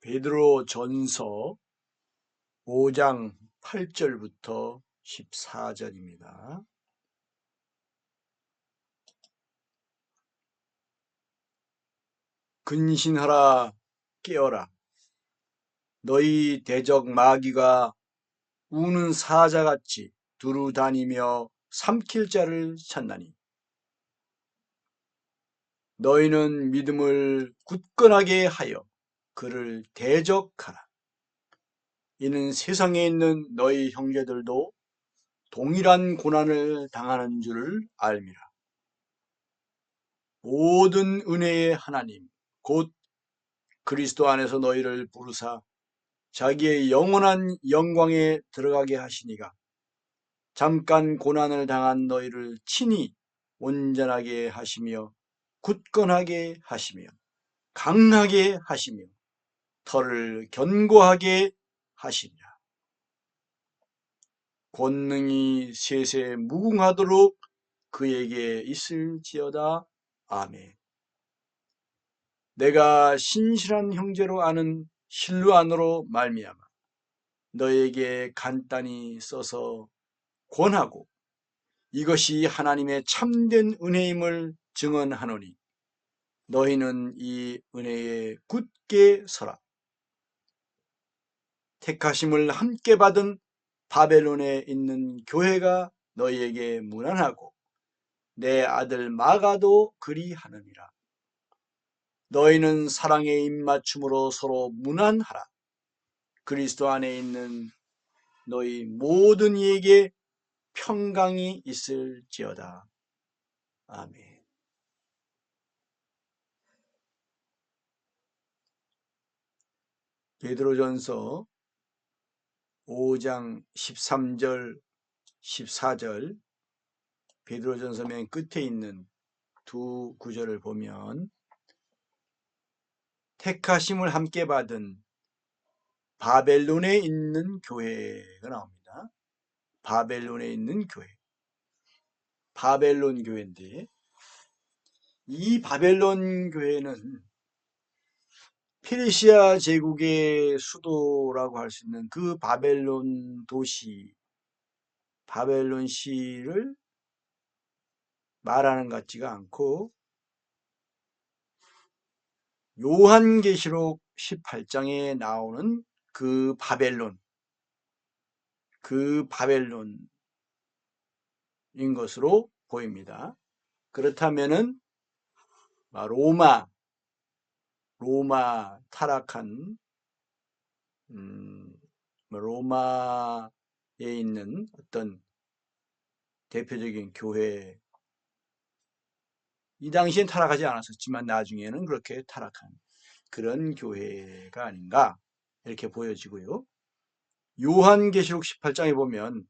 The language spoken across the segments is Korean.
베드로전서 5장 8절부터 14절입니다. 근신하라 깨어라. 너희 대적 마귀가 우는 사자같이 두루 다니며 삼킬 자를 찾나니 너희는 믿음을 굳건하게 하여 그를 대적하라. 이는 세상에 있는 너희 형제들도 동일한 고난을 당하는 줄을 알미라. 모든 은혜의 하나님 곧 그리스도 안에서 너희를 부르사 자기의 영원한 영광에 들어가게 하시니가 잠깐 고난을 당한 너희를 친히 온전하게 하시며 굳건하게 하시며 강하게 하시며 털을 견고하게 하시니라. 권능이 세세 무궁하도록 그에게 있을지어다. 아멘. 내가 신실한 형제로 아는 실루안으로 말미암아 너에게 간단히 써서 권하고 이것이 하나님의 참된 은혜임을 증언하노니 너희는 이 은혜에 굳게 서라. 택하심을 함께 받은 바벨론에 있는 교회가 너희에게 문안하고 내 아들 마가도 그리하느니라. 너희는 사랑의 입맞춤으로 서로 문안하라. 그리스도 안에 있는 너희 모든 이에게 평강이 있을지어다. 아멘. 베드로전서 5장 13절 14절 베드로전서 맨 끝에 있는 두 구절을 보면 택하심을 함께 받은 바벨론에 있는 교회가 나옵니다. 바벨론에 있는 교회. 바벨론 교회인데 이 바벨론 교회는 페르시아 제국의 수도라고 할 수 있는 그 바벨론 도시, 바벨론시를 말하는 것 같지가 않고 요한계시록 18장에 나오는 그 바벨론인 것으로 보입니다. 그렇다면은 로마 타락한 로마에 있는 어떤 대표적인 교회, 이 당시엔 타락하지 않았었지만 나중에는 그렇게 타락한 그런 교회가 아닌가 이렇게 보여지고요. 요한계시록 18장에 보면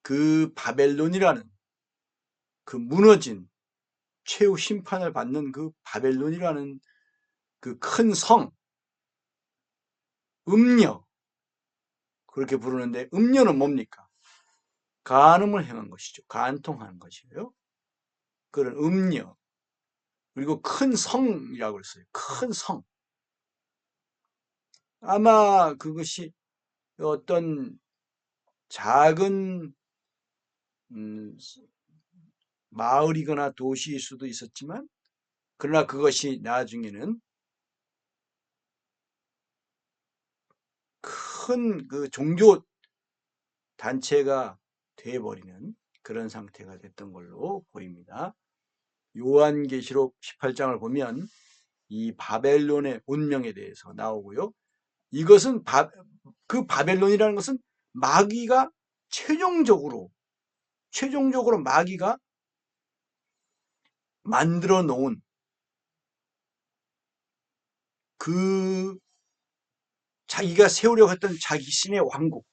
그 바벨론이라는 그 무너진 최후 심판을 받는 그 바벨론이라는 그 큰 성, 음녀, 그렇게 부르는데 음녀는 뭡니까? 간음을 행한 것이죠. 간통하는 것이에요. 그런 음녀. 그리고 큰 성이라고 했어요. 큰 성. 아마 그것이 어떤 작은 마을이거나 도시일 수도 있었지만 그러나 그것이 나중에는 큰 그 종교 단체가 되어버리는 그런 상태가 됐던 걸로 보입니다. 요한계시록 18장을 보면 이 바벨론의 운명에 대해서 나오고요. 이것은 그 바벨론이라는 것은 마귀가 최종적으로 마귀가 만들어 놓은 그 자기가 세우려고 했던 자기 신의 왕국,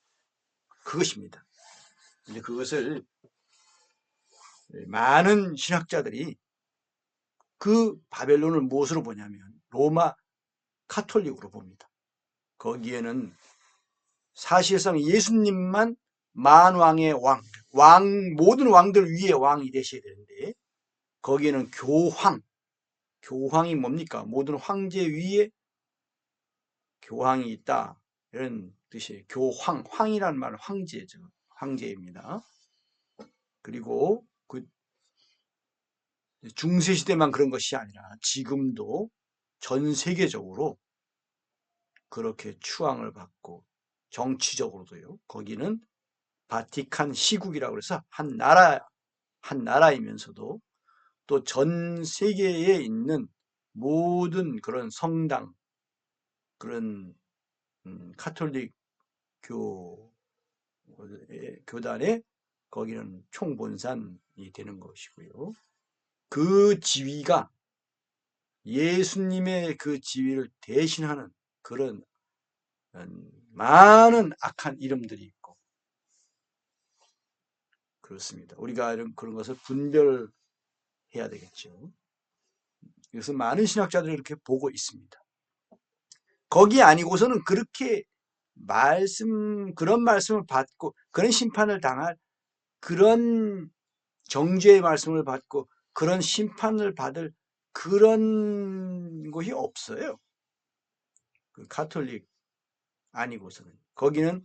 그것입니다. 근데 그것을 많은 신학자들이 그 바벨론을 무엇으로 보냐면 로마 카톨릭으로 봅니다. 거기에는 사실상 예수님만 만왕의 모든 왕들 위에 왕이 되셔야 되는데 거기에는 교황이 뭡니까? 모든 황제 위에 교황이 있다. 이런 뜻이에요. 교황, 황이라는 말은 황제죠. 황제입니다. 그리고 그 중세시대만 그런 것이 아니라 지금도 전 세계적으로 그렇게 추앙을 받고 정치적으로도요. 거기는 바티칸 시국이라고 해서 한 나라이면서도 또 전 세계에 있는 모든 그런 성당, 그런 카톨릭 교단의 거기는 총본산이 되는 것이고요. 그 지위가 예수님의 그 지위를 대신하는 그런 많은 악한 이름들이 있고 그렇습니다. 우리가 그런 것을 분별해야 되겠죠. 그래서 많은 신학자들이 이렇게 보고 있습니다. 거기 아니고서는 그렇게 그런 말씀을 받고 그런 심판을 당할 그런 정죄의 말씀을 받고 그런 심판을 받을 그런 곳이 없어요. 그 가톨릭 아니고서는. 거기는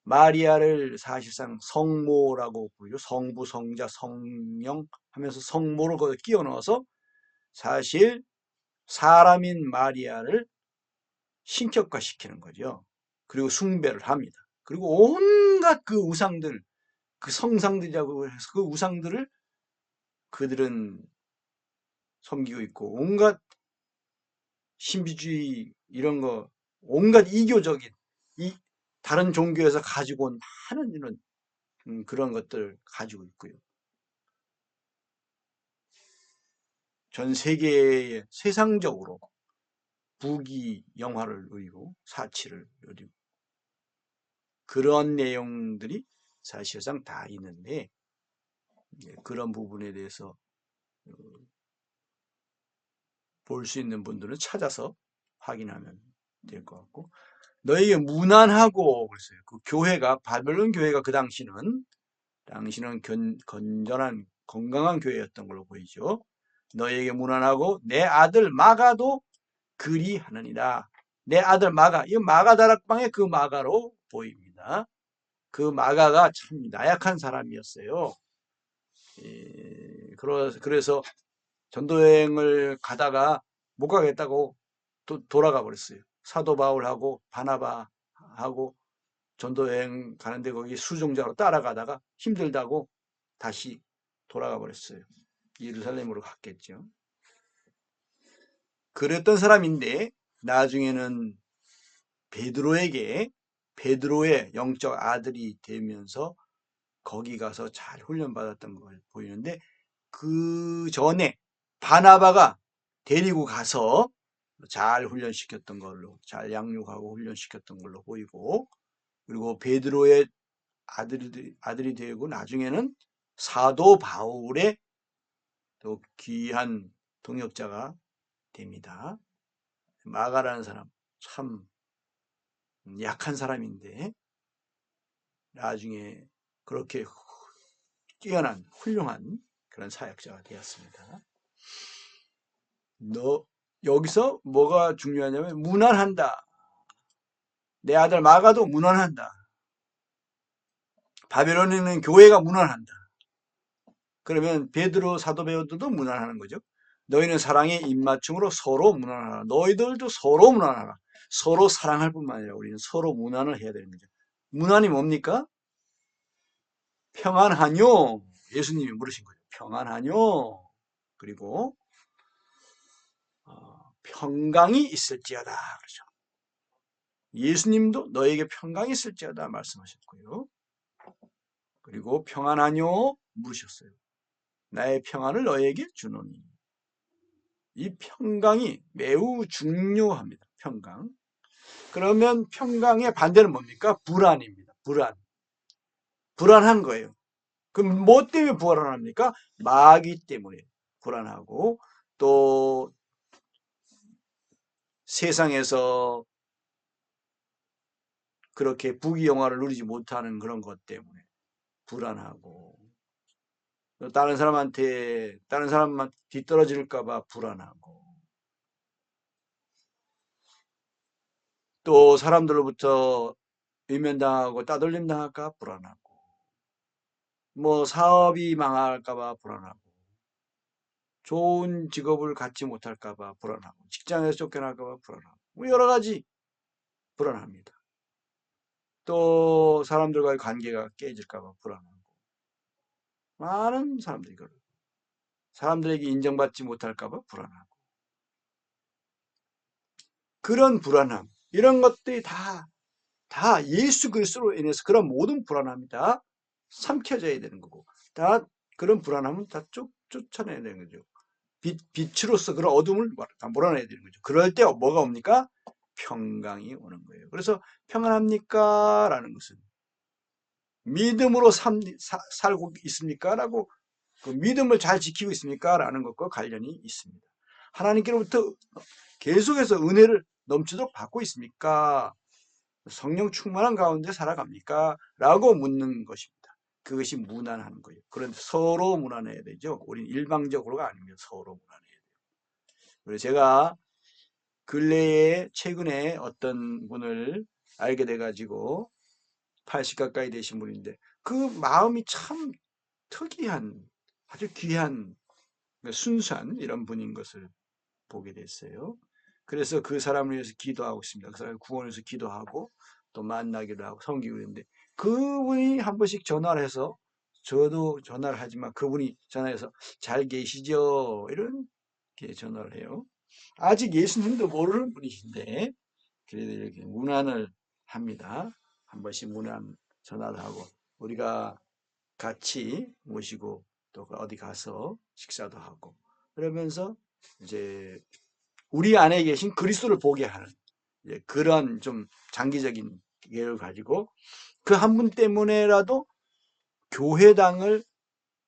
마리아를 사실상 성모라고 부르죠. 성부, 성자, 성령 하면서 성모를 거기에 끼워 넣어서 사실 사람인 마리아를 신격화시키는 거죠. 그리고 숭배를 합니다. 그리고 온갖 그 우상들, 그 성상들이라고 해서 그 우상들을 그들은 섬기고 있고 온갖 신비주의 이런 거 온갖 이교적인 다른 종교에서 가지고 온 많은 이런 그런 것들 가지고 있고요. 전 세계에 세상적으로 부귀 영화를 누리고 사치를 누리고 그런 내용들이 사실상 다 있는데 그런 부분에 대해서 볼 수 있는 분들은 찾아서 확인하면 될 것 같고 너에게 무난하고 그랬어요. 그 교회가 바벨론 교회가 그 당시는 건전한 건강한 교회였던 걸로 보이죠. 너에게 무난하고 내 아들 마가도 그리하느니라. 내 아들 마가, 이 마가 다락방의 그 마가로 보입니다. 그 마가가 참 나약한 사람이었어요. 그래서 전도여행을 가다가 못 가겠다고 돌아가 버렸어요. 사도 바울하고 바나바하고 전도여행 가는데 거기 수종자로 따라가다가 힘들다고 다시 돌아가 버렸어요. 예루살렘으로 갔겠죠. 그랬던 사람인데 나중에는 베드로의 영적 아들이 되면서 거기 가서 잘 훈련받았던 걸 보이는데 그 전에 바나바가 데리고 가서 잘 훈련시켰던 걸로 잘 양육하고 훈련시켰던 걸로 보이고 그리고 베드로의 아들이 되고 나중에는 사도 바울의 또 귀한 동역자가 됩니다. 마가라는 사람 참 약한 사람인데 나중에 그렇게 뛰어난 훌륭한 그런 사역자가 되었습니다. 여기서 뭐가 중요하냐면 무난한다. 내 아들 마가도 무난한다. 바벨론에 있는 교회가 무난한다. 그러면 사도 베드로도 무난하는 거죠. 너희는 사랑의 입맞춤으로 서로 무난하라. 너희들도 서로 무난하라. 서로 사랑할 뿐만 아니라 우리는 서로 무난을 해야 되는 거죠. 무난이 뭡니까? 평안하뇨? 예수님이 물으신 거죠. 평안하뇨? 그리고 평강이 있을지어다. 그렇죠. 예수님도 너에게 평강이 있을지어다 말씀하셨고요. 그리고 평안하뇨? 물으셨어요. 나의 평안을 너에게 주노니. 이 평강이 매우 중요합니다. 평강. 그러면 평강의 반대는 뭡니까? 불안입니다. 불안한 거예요. 그럼 뭐 때문에 불안합니까? 마귀 때문에 불안하고 또 세상에서 그렇게 부귀영화를 누리지 못하는 그런 것 때문에 불안하고 다른 사람만 뒤떨어질까 봐 불안하고 또 사람들로부터 외면당하고 따돌림 당할까 불안하고, 뭐 사업이 망할까 봐 불안하고, 좋은 직업을 갖지 못할까 봐 불안하고, 직장에서 쫓겨날까 봐 불안하고, 뭐 여러 가지 불안합니다. 또 사람들과의 관계가 깨질까 봐 불안하고, 많은 사람들이 그래요. 사람들에게 인정받지 못할까 봐 불안하고, 그런 불안함, 이런 것들이 다 예수 그리스도로 인해서 그런 모든 불안함이 다 삼켜져야 되는 거고, 다 그런 불안함은 다 쫓아내야 되는 거죠. 빛으로서 그런 어둠을 다 몰아내야 되는 거죠. 그럴 때 뭐가 옵니까? 평강이 오는 거예요. 그래서 평안합니까? 라는 것은 믿음으로 살고 있습니까? 라고, 그 믿음을 잘 지키고 있습니까? 라는 것과 관련이 있습니다. 하나님께로부터 계속해서 은혜를 넘치도록 받고 있습니까? 성령 충만한 가운데 살아갑니까? 라고 묻는 것입니다. 그것이 무난한 거예요. 그런데 서로 무난해야 되죠. 우린 일방적으로가 아니면 서로 무난해야 돼요. 그래서 제가 근래에 최근에 어떤 분을 알게 돼가지고 80 가까이 되신 분인데 그 마음이 참 특이한, 아주 귀한, 순수한 이런 분인 것을 보게 됐어요. 그래서 그 사람을 위해서 기도하고 있습니다. 그 사람을 구원을 위해서 기도하고 또 만나기도 하고 섬기고 있는데, 그분이 한 번씩 전화를 해서, 저도 전화를 하지만 그분이 전화해서 잘 계시죠? 이렇게 전화를 해요. 아직 예수님도 모르는 분이신데 그래도 이렇게 문안을 합니다. 한 번씩 문안 전화를 하고 우리가 같이 모시고 또 어디 가서 식사도 하고 그러면서 이제 우리 안에 계신 그리스도를 보게 하는 그런 좀 장기적인 계획을 가지고 그 한 분 때문에라도 교회당을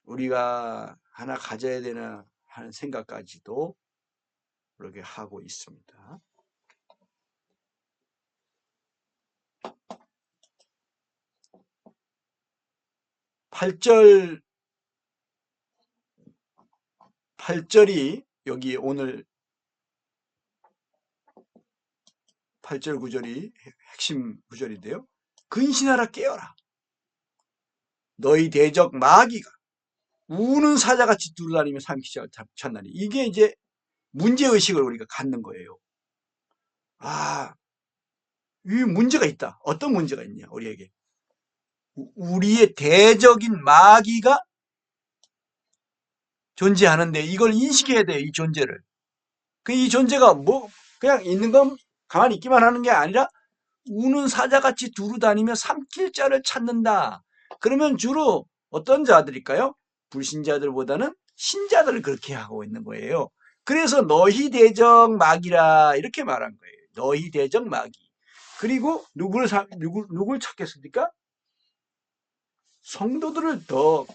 우리가 하나 가져야 되나 하는 생각까지도 그렇게 하고 있습니다. 8절, 8절이 여기 오늘 8절 9절이 핵심 구절인데요. 근신하라 깨어라. 너희 대적 마귀가 우는 사자같이 두루다니며 삼키자 찾나니. 이게 이제 문제의식을 우리가 갖는 거예요. 아, 이 문제가 있다. 어떤 문제가 있냐, 우리에게. 우리의 대적인 마귀가 존재하는데 이걸 인식해야 돼요, 이 존재를. 이 존재가 뭐, 그냥 있는 건 가만히 있기만 하는 게 아니라 우는 사자같이 두루다니며 삼킬 자를 찾는다. 그러면 주로 어떤 자들일까요? 불신자들보다는 신자들을 그렇게 하고 있는 거예요. 그래서 너희 대적 마귀라 이렇게 말한 거예요. 너희 대적 마귀. 그리고 누굴 찾겠습니까? 성도들을 더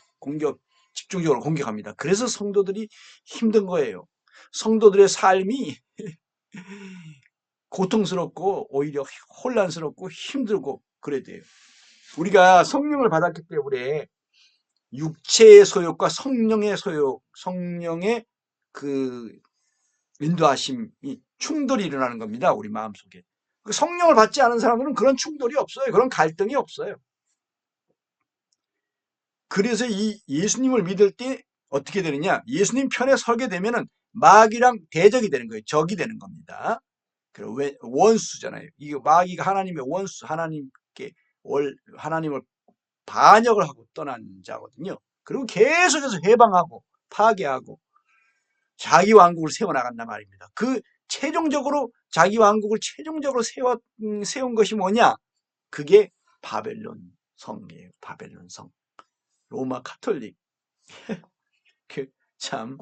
집중적으로 공격합니다. 그래서 성도들이 힘든 거예요. 성도들의 삶이 고통스럽고 오히려 혼란스럽고 힘들고 그래야 돼요. 우리가 성령을 받았기 때문에 육체의 소욕과 성령의 소욕, 성령의 그 인도하심이 충돌이 일어나는 겁니다. 우리 마음속에. 성령을 받지 않은 사람들은 그런 충돌이 없어요. 그런 갈등이 없어요. 그래서 이 예수님을 믿을 때 어떻게 되느냐? 예수님 편에 서게 되면은 마귀랑 대적이 되는 거예요. 적이 되는 겁니다. 왜 원수잖아요. 이게 마귀가 하나님의 원수, 하나님을 반역을 하고 떠난 자거든요. 그리고 계속해서 해방하고 파괴하고 자기 왕국을 세워나간단 말입니다. 최종적으로 자기 왕국을 최종적으로 세운 것이 뭐냐? 그게 바벨론 성이에요. 바벨론 성. 로마 카톨릭. 참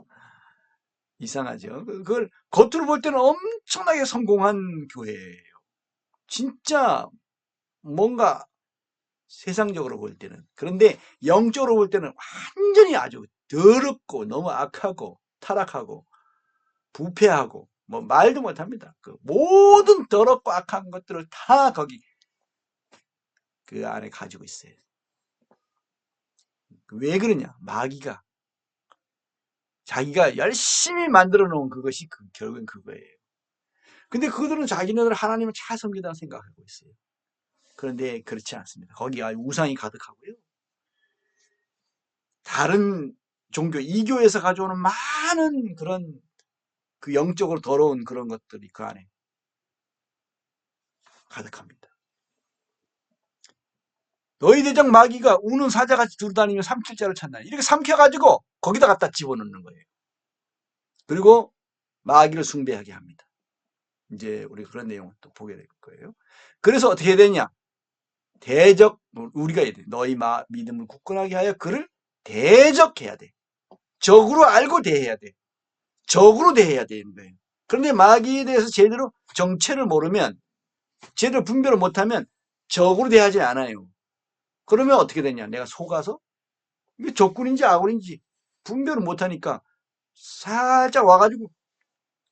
이상하죠. 그걸 겉으로 볼 때는 엄청나게 성공한 교회예요. 진짜 뭔가 세상적으로 볼 때는. 그런데 영적으로 볼 때는 완전히 아주 더럽고 너무 악하고 타락하고 부패하고 뭐 말도 못합니다. 그 모든 더럽고 악한 것들을 다 거기 그 안에 가지고 있어요. 왜 그러냐? 마귀가 자기가 열심히 만들어 놓은 그것이 결국엔 그거예요. 근데 그들은 자기네들 하나님을 잘 섬기다고 생각하고 있어요. 그런데 그렇지 않습니다. 거기가 우상이 가득하고요. 다른 종교, 이교에서 가져오는 많은 그런 그 영적으로 더러운 그런 것들이 그 안에 가득합니다. 너희 대장 마귀가 우는 사자같이 두루다니며 삼킬자를 찾나니 이렇게 삼켜가지고 거기다 갖다 집어넣는 거예요. 그리고 마귀를 숭배하게 합니다. 이제 우리 그런 내용을 또 보게 될 거예요. 그래서 어떻게 해야 되냐? 대적, 우리가 해야 돼. 너희 믿음을 굳건하게 하여 그를 대적해야 돼. 적으로 알고 대해야 돼. 적으로 대해야 되는 거예요. 그런데 마귀에 대해서 제대로 정체를 모르면, 제대로 분별을 못하면 적으로 대하지 않아요. 그러면 어떻게 되냐? 내가 속아서 이게 적군인지 아군인지 분별을 못하니까 살짝 와가지고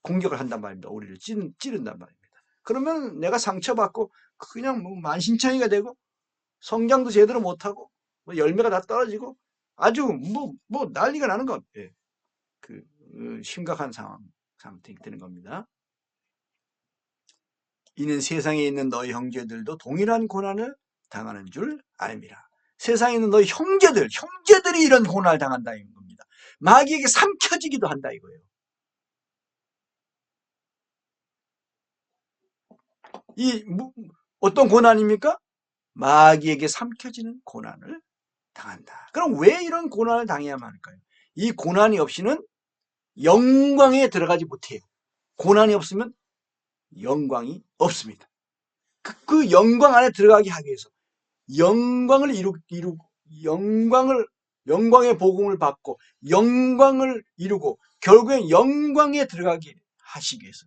공격을 한단 말입니다. 우리를 찌른단 말입니다. 그러면 내가 상처받고 그냥 뭐 만신창이가 되고 성장도 제대로 못하고 뭐 열매가 다 떨어지고 아주 뭐 난리가 나는 것. 예. 그 심각한 상황이 되는 겁니다. 이는 세상에 있는 너희 형제들도 동일한 고난을 당하는 줄 알미라. 세상에 있는 너희 형제들이 이런 고난을 당한다는 겁니다. 마귀에게 삼켜지기도 한다 이거예요. 어떤 고난입니까? 마귀에게 삼켜지는 고난을 당한다. 그럼 왜 이런 고난을 당해야만 할까요? 이 고난이 없이는 영광에 들어가지 못해요. 고난이 없으면 영광이 없습니다. 그 영광 안에 들어가게 하기 위해서 영광을 영광의 복음을 받고 영광을 이루고 결국엔 영광에 들어가게 하시기 위해서.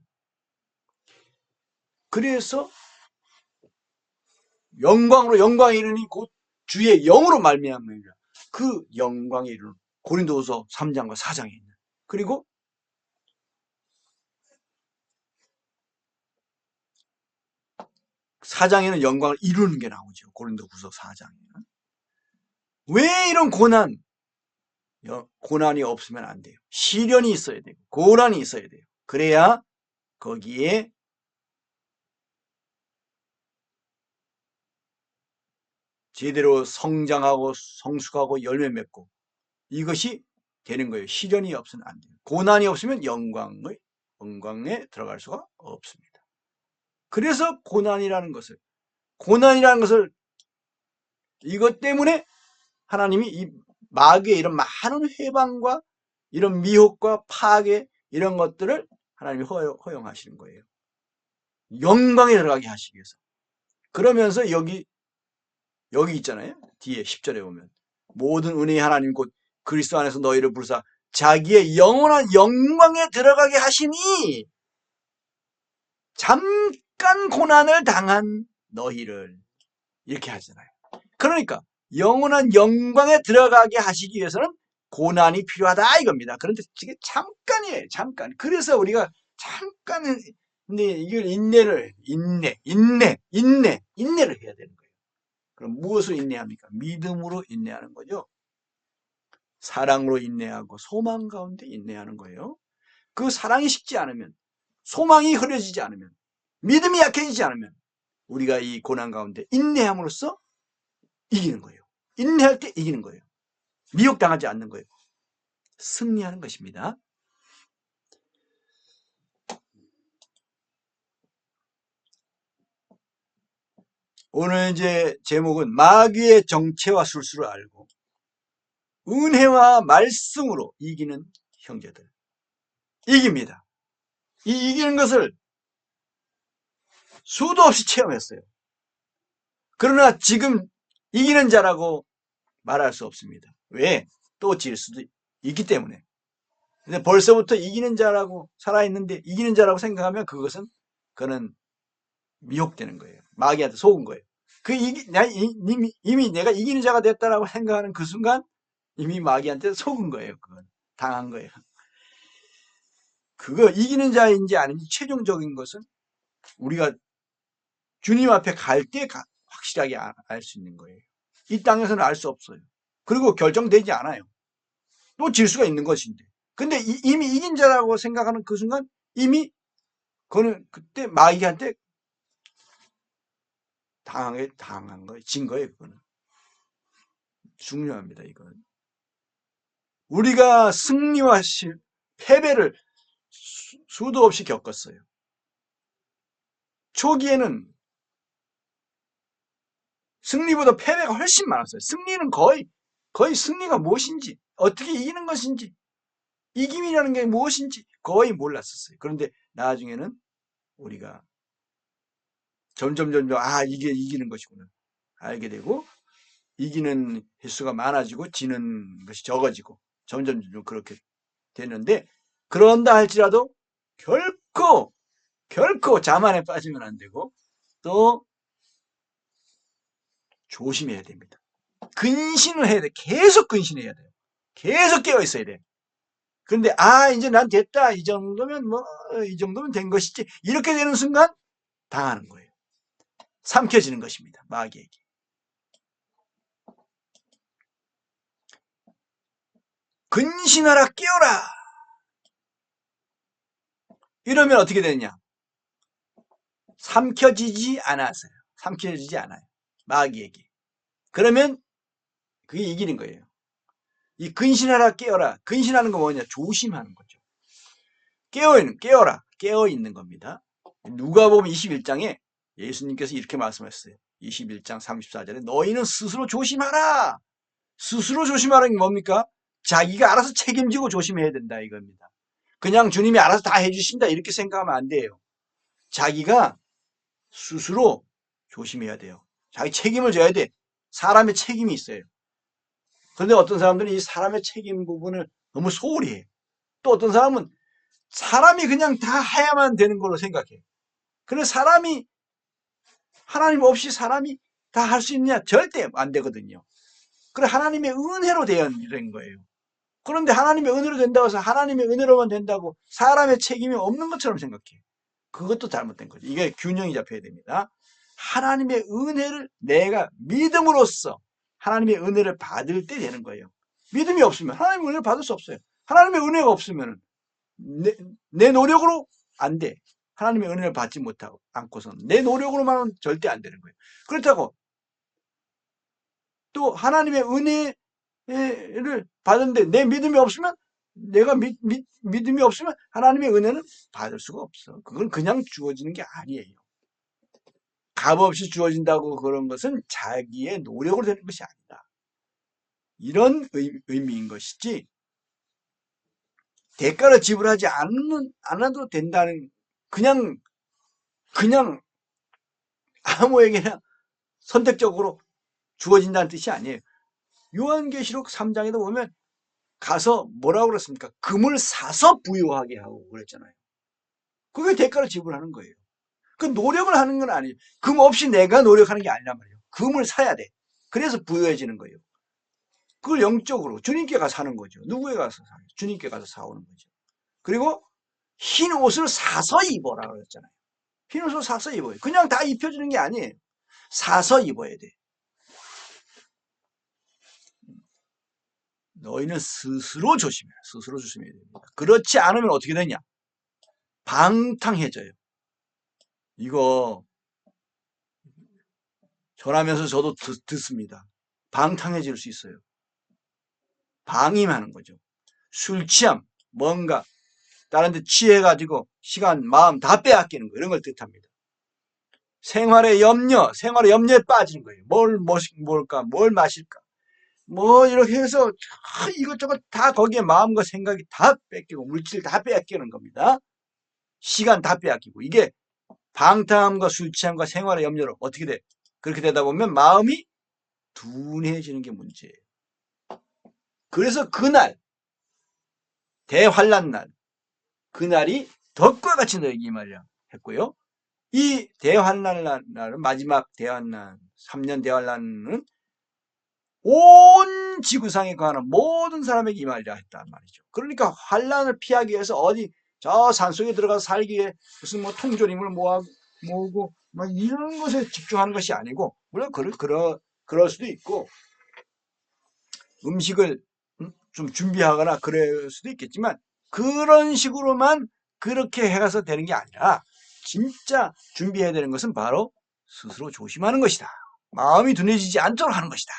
그래서 영광에 이르니 곧 주의 영으로 말미암으리라. 그 영광에 이르는 고린도후서 3장과 4장에 있는. 그리고 4장에는 영광을 이루는 게 나오죠. 고린도후서 4장에는. 왜 이런 고난이 없으면 안 돼요. 시련이 있어야 되고 고난이 있어야 돼요. 그래야 거기에 제대로 성장하고 성숙하고 열매 맺고 이것이 되는 거예요. 시련이 없으면 안 돼요. 고난이 없으면 영광에 들어갈 수가 없습니다. 그래서 고난이라는 것을 이것 때문에 하나님이 이 마귀의 이런 많은 회방과 이런 미혹과 파괴 이런 것들을 하나님이 허용하시는 거예요. 영광에 들어가게 하시기 위해서. 그러면서 여기 있잖아요. 뒤에 10절에 보면 모든 은혜의 하나님 곧 그리스도 안에서 너희를 부르사 자기의 영원한 영광에 들어가게 하시니 잠깐 고난을 당한 너희를 이렇게 하잖아요. 그러니까 영원한 영광에 들어가게 하시기 위해서는 고난이 필요하다 이겁니다. 그런데 이게 잠깐이에요. 잠깐. 그래서 우리가 잠깐 근데 이걸 인내를 해야 되는 거예요. 그럼 무엇을 인내합니까? 믿음으로 인내하는 거죠. 사랑으로 인내하고 소망 가운데 인내하는 거예요. 그 사랑이 식지 않으면, 소망이 흐려지지 않으면, 믿음이 약해지지 않으면 우리가 이 고난 가운데 인내함으로써 이기는 거예요. 인내할 때 이기는 거예요. 미혹당하지 않는 거예요. 승리하는 것입니다. 오늘 이제 제목은 마귀의 정체와 술수를 알고 은혜와 말씀으로 이기는 형제들. 이깁니다. 이 이기는 것을 수도 없이 체험했어요. 그러나 지금 이기는 자라고 말할 수 없습니다. 왜? 또 질 수도 있기 때문에. 근데 벌써부터 이기는 자라고 살아있는데 이기는 자라고 생각하면 그거는 미혹되는 거예요. 마귀한테 속은 거예요. 이미 내가 이기는 자가 됐다라고 생각하는 그 순간 이미 마귀한테 속은 거예요. 그건 당한 거예요. 그거 이기는 자인지 아닌지 최종적인 것은 우리가 주님 앞에 갈 때 확실하게 알 수 있는 거예요. 이 땅에서는 알 수 없어요. 그리고 결정되지 않아요. 또 질 수가 있는 것인데. 근데 이미 이긴 자라고 생각하는 그 순간 이미 그거는 그때 마귀한테 당한 거예요. 진 거예요. 그거는. 중요합니다. 이건. 우리가 승리와 패배를 수도 없이 겪었어요. 초기에는 승리보다 패배가 훨씬 많았어요. 승리는 거의 승리가 무엇인지, 어떻게 이기는 것인지, 이김이라는 게 무엇인지 거의 몰랐었어요. 그런데 나중에는 우리가 점점, 이게 이기는 것이구나. 알게 되고, 이기는 횟수가 많아지고, 지는 것이 적어지고, 점점 그렇게 되는데, 그런다 할지라도, 결코 자만에 빠지면 안 되고, 또, 조심해야 됩니다. 근신을 해야 돼. 계속 근신해야 돼요. 계속 깨어 있어야 돼. 그런데 이제 난 됐다. 이 정도면 된 것이지. 이렇게 되는 순간 당하는 거예요. 삼켜지는 것입니다. 마귀에게. 근신하라 깨어라. 이러면 어떻게 되느냐? 삼켜지지 않았어요. 삼켜지지 않아요. 마귀에게. 그러면 그게 이기는 거예요. 이 근신하라 깨어라. 근신하는 거 뭐냐? 조심하는 거죠. 깨어라. 깨어 있는 겁니다. 누가복음 21장에 예수님께서 이렇게 말씀하셨어요. 21장 34절에 너희는 스스로 조심하라. 스스로 조심하라는 게 뭡니까? 자기가 알아서 책임지고 조심해야 된다 이겁니다. 그냥 주님이 알아서 다 해주신다 이렇게 생각하면 안 돼요. 자기가 스스로 조심해야 돼요. 자기 책임을 져야 돼. 사람의 책임이 있어요. 그런데 어떤 사람들은 이 사람의 책임 부분을 너무 소홀히 해요. 또 어떤 사람은 사람이 그냥 다 해야만 되는 걸로 생각해요. 그런데 하나님 없이 사람이 다 할 수 있냐? 절대 안 되거든요. 그래 하나님의 은혜로 된 거예요. 그런데 하나님의 은혜로 된다고 해서 하나님의 은혜로만 된다고 사람의 책임이 없는 것처럼 생각해요. 그것도 잘못된 거죠. 이게 균형이 잡혀야 됩니다. 하나님의 은혜를 내가 믿음으로써 하나님의 은혜를 받을 때 되는 거예요. 믿음이 없으면 하나님의 은혜를 받을 수 없어요. 하나님의 은혜가 없으면 내 노력으로 안 돼. 하나님의 은혜를 받지 못하고 않고서는 내 노력으로만은 절대 안 되는 거예요. 그렇다고 또 하나님의 은혜를 받는데 내 믿음이 없으면 내가 믿음이 없으면 하나님의 은혜는 받을 수가 없어. 그건 그냥 주어지는 게 아니에요. 값없이 주어진다고 그런 것은 자기의 노력으로 되는 것이 아니다. 이런 의미인 것이지 대가를 지불하지 않아도 된다는 그냥 아무에게나 선택적으로 주어진다는 뜻이 아니에요. 요한계시록 3장에도 보면 가서 뭐라고 그랬습니까? 금을 사서 부유하게 하고 그랬잖아요. 그게 대가를 지불하는 거예요. 그 노력을 하는 건 아니에요. 금 없이 내가 노력하는 게 아니란 말이에요. 금을 사야 돼. 그래서 부유해지는 거예요. 그걸 영적으로 주님께 가서 사는 거죠. 누구에 가서 사요? 주님께 가서 사오는 거죠. 그리고 흰 옷을 사서 입어라 그랬잖아요. 흰 옷을 사서 입어요. 그냥 다 입혀주는 게 아니에요. 사서 입어야 돼. 너희는 스스로 조심해라. 스스로 조심해야 됩니다. 그렇지 않으면 어떻게 되냐? 방탕해져요. 이거 전하면서 저도 듣습니다. 방탕해질 수 있어요. 방임하는 거죠. 술 취함, 뭔가 다른 데 취해가지고 시간, 마음 다 빼앗기는 거 이런 걸 뜻합니다. 생활의 염려에 빠지는 거예요. 뭘까, 뭘 마실까. 뭐 이렇게 해서 이것저것 다 거기에 마음과 생각이 다 뺏기고 물질 다 빼앗기는 겁니다. 시간 다 빼앗기고 이게 방탕함과 술 취함과 생활의 염려로 어떻게 돼? 그렇게 되다 보면 마음이 둔해지는 게 문제예요. 그래서 그날 대환란 날 그날이 덕과 같이 너에게 임하리라 했고요. 이 대환란 날은 마지막 대환란 3년 대환란은 온 지구상에 거하는 모든 사람에게 임하리라 했단 말이죠. 그러니까 환란을 피하기 위해서 어디 저 산속에 들어가서 살기 위해 무슨 뭐 통조림을 모으고 막 이런 것에 집중하는 것이 아니고 물론 그럴 수도 있고 음식을 좀 준비하거나 그럴 수도 있겠지만 그런 식으로만 그렇게 해가서 되는 게 아니라 진짜 준비해야 되는 것은 바로 스스로 조심하는 것이다. 마음이 둔해지지 않도록 하는 것이다.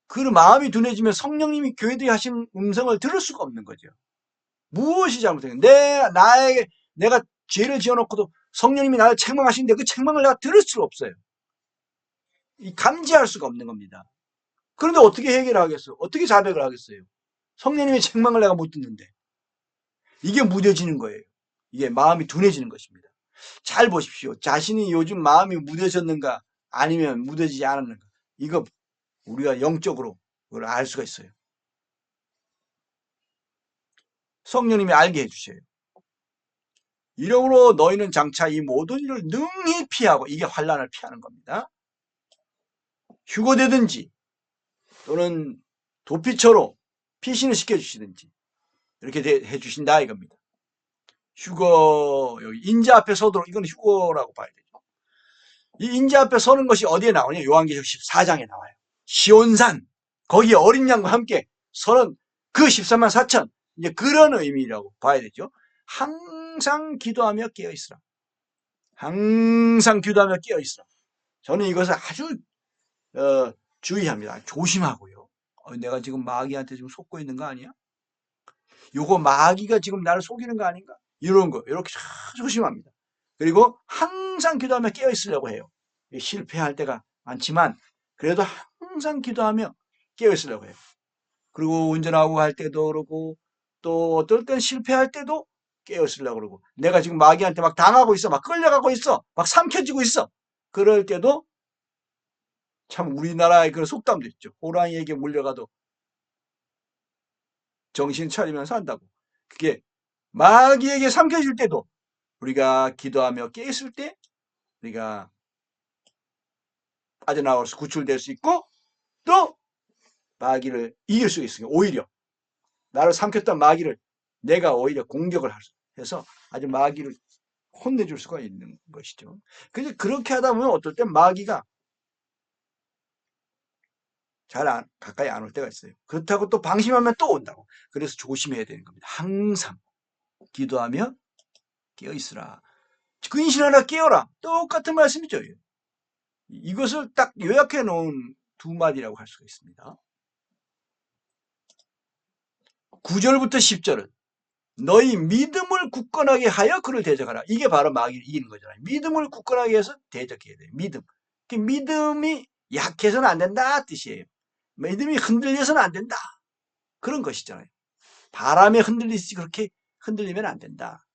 그 마음이 둔해지면 성령님이 교회들이 하신 음성을 들을 수가 없는 거죠. 무엇이 잘못했는가? 내가 죄를 지어놓고도 성령님이 나를 책망하시는데 그 책망을 내가 들을 수가 없어요. 감지할 수가 없는 겁니다. 그런데 어떻게 해결하겠어요? 어떻게 자백을 하겠어요? 성령님의 책망을 내가 못 듣는데. 이게 무뎌지는 거예요. 이게 마음이 둔해지는 것입니다. 잘 보십시오. 자신이 요즘 마음이 무뎌졌는가 아니면 무뎌지지 않았는가. 이거 우리가 영적으로 그걸 알 수가 있어요. 성령님이 알게 해주셔요. 이러므로 너희는 장차 이 모든 일을 능히 피하고, 이게 환난을 피하는 겁니다. 휴거되든지 또는 도피처로 피신을 시켜주시든지 이렇게 해주신다 이겁니다. 휴거, 여기 인자 앞에 서도록, 이건 휴거라고 봐야 되죠. 이 인자 앞에 서는 것이 어디에 나오냐? 요한계시록 14장에 나와요. 시온산, 거기 어린 양과 함께 서는 그 14만 4천, 이제 그런 의미라고 봐야 되죠. 항상 기도하며 깨어있으라. 항상 기도하며 깨어있으라. 저는 이것을 아주 주의합니다. 조심하고요. 내가 지금 마귀한테 지금 속고 있는 거 아니야? 요거 마귀가 지금 나를 속이는 거 아닌가? 이런 거 이렇게 조심합니다. 그리고 항상 기도하며 깨어있으려고 해요. 실패할 때가 많지만 그래도 항상 기도하며 깨어있으려고 해요. 그리고 운전하고 갈 때도 그러고 또 어떨 땐 실패할 때도 깨어있으려고 그러고, 내가 지금 마귀한테 막 당하고 있어, 막 끌려가고 있어, 막 삼켜지고 있어, 그럴 때도 참 우리나라의 그런 속담도 있죠. 호랑이에게 물려가도 정신 차리면서 한다고. 그게 마귀에게 삼켜질 때도 우리가 기도하며 깨있을 때 우리가 빠져나올 구출될 수 있고, 또 마귀를 이길 수 있으니까 오히려 나를 삼켰던 마귀를 내가 오히려 공격을 해서 아주 마귀를 혼내줄 수가 있는 것이죠. 그래서 그렇게 하다 보면 어떨 땐 마귀가 가까이 안 올 때가 있어요. 그렇다고 또 방심하면 또 온다고. 그래서 조심해야 되는 겁니다. 항상 기도하며 깨어있으라. 근신하라 깨어라. 똑같은 말씀이죠. 이것을 딱 요약해 놓은 두 마디라고 할 수가 있습니다. 9절부터 10절은 너희 믿음을 굳건하게 하여 그를 대적하라. 이게 바로 마귀를 이기는 거잖아요. 믿음을 굳건하게 해서 대적해야 돼요. 믿음. 믿음이 약해서는 안 된다 뜻이에요. 믿음이 흔들려서는 안 된다. 그런 것이잖아요. 바람에 흔들리듯이 그렇게 흔들리면 안 된다.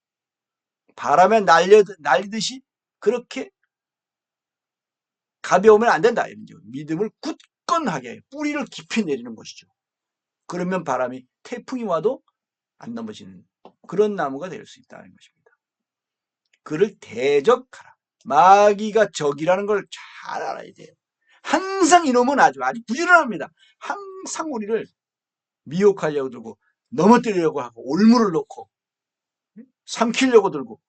바람에 날리듯이 그렇게 가벼우면 안 된다. 이런 거죠. 믿음을 굳건하게 뿌리를 깊이 내리는 것이죠. 그러면 바람이 태풍이 와도 안 넘어지는 그런 나무가 될 수 있다는 것입니다. 그를 대적하라. 마귀가 적이라는 걸 잘 알아야 돼요. 항상 이놈은 아주 부지런합니다. 항상 우리를 미혹하려고 들고 넘어뜨리려고 하고 올무를 놓고 삼키려고 들고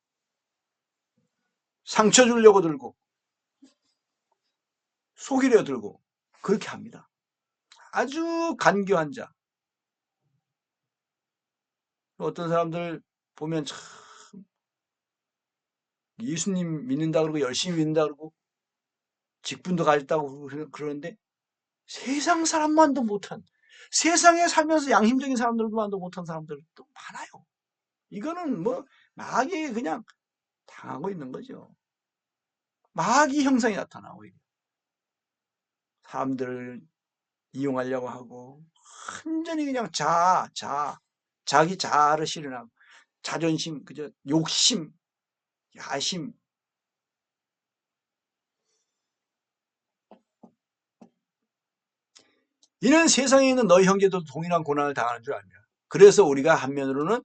상처 주려고 들고 속이려 들고 그렇게 합니다. 아주 간교한 자. 어떤 사람들 보면 참 예수님 믿는다 그러고 열심히 믿는다 그러고 직분도 가졌다고 그러는데 세상 사람만도 못한, 세상에 살면서 양심적인 사람들만도 못한 사람들도 많아요. 이거는 뭐 마귀에 그냥 당하고 있는 거죠. 마귀 형상이 나타나고 사람들을 이용하려고 하고 완전히 그냥 자기 자아를 실현하고 자존심, 그저 욕심, 야심. 이는 세상에 있는 너희 형제도 동일한 고난을 당하는 줄 압니다. 그래서 우리가 한면으로는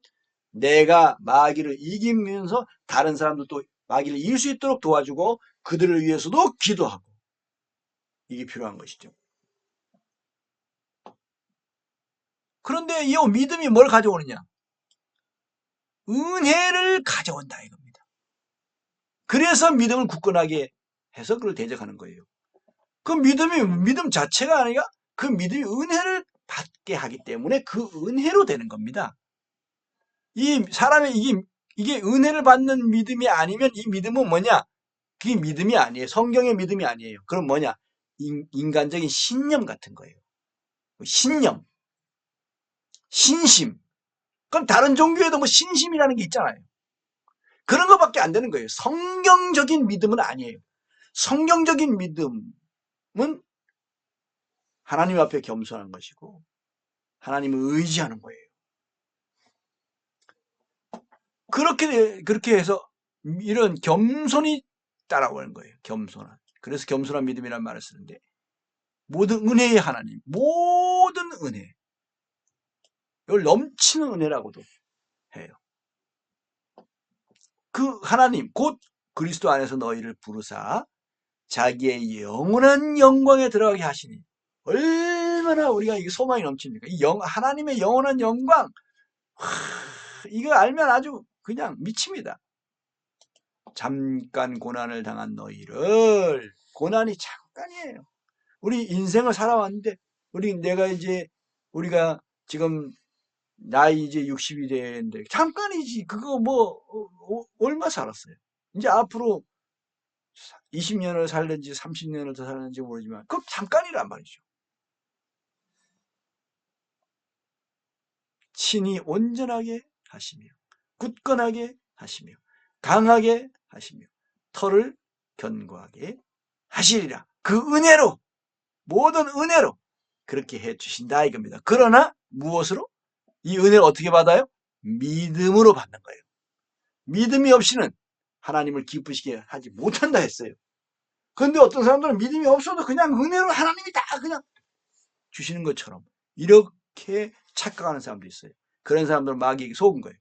내가 마귀를 이기면서 다른 사람들도 마귀를 이길 수 있도록 도와주고 그들을 위해서도 기도하고, 이게 필요한 것이죠. 그런데 이 믿음이 뭘 가져오느냐? 은혜를 가져온다 이겁니다. 그래서 믿음을 굳건하게 해서 그걸 대적하는 거예요. 그 믿음 자체가 아니라 그 믿음이 은혜를 받게 하기 때문에 그 은혜로 되는 겁니다. 이 사람의 이게 은혜를 받는 믿음이 아니면 이 믿음은 뭐냐? 그게 믿음이 아니에요. 성경의 믿음이 아니에요. 그럼 뭐냐? 인간적인 신념 같은 거예요. 신념, 신심. 그럼 다른 종교에도 뭐 신심이라는 게 있잖아요. 그런 것밖에 안 되는 거예요. 성경적인 믿음은 아니에요. 성경적인 믿음은 하나님 앞에 겸손한 것이고 하나님을 의지하는 거예요. 그렇게 해서 이런 겸손이 따라오는 거예요. 겸손한. 그래서 겸손한 믿음이라는 말을 쓰는데 모든 은혜의 하나님, 모든 은혜, 이걸 넘치는 은혜라고도 해요. 그 하나님 곧 그리스도 안에서 너희를 부르사 자기의 영원한 영광에 들어가게 하시니 얼마나 우리가 이게 소망이 넘칩니까? 하나님의 영원한 영광, 이거 알면 아주 그냥 미칩니다. 잠깐 고난을 당한 너희를, 고난이 잠깐이에요. 우리 인생을 살아왔는데 우리가 지금 나이 이제 60이 되는데 잠깐이지. 그거 뭐 얼마 살았어요. 이제 앞으로 20년을 살는지 30년을 더 살는지 모르지만 그건 잠깐이란 말이죠. 친히 온전하게 하시며 굳건하게 하시며 강하게 하시며 털을 견고하게 하시리라. 그 은혜로, 모든 은혜로 그렇게 해주신다 이겁니다. 그러나 무엇으로? 이 은혜를 어떻게 받아요? 믿음으로 받는 거예요. 믿음이 없이는 하나님을 기쁘시게 하지 못한다 했어요. 그런데 어떤 사람들은 믿음이 없어도 그냥 은혜로 하나님이 다 그냥 주시는 것처럼 이렇게 착각하는 사람도 있어요. 그런 사람들은 마귀에게 속은 거예요.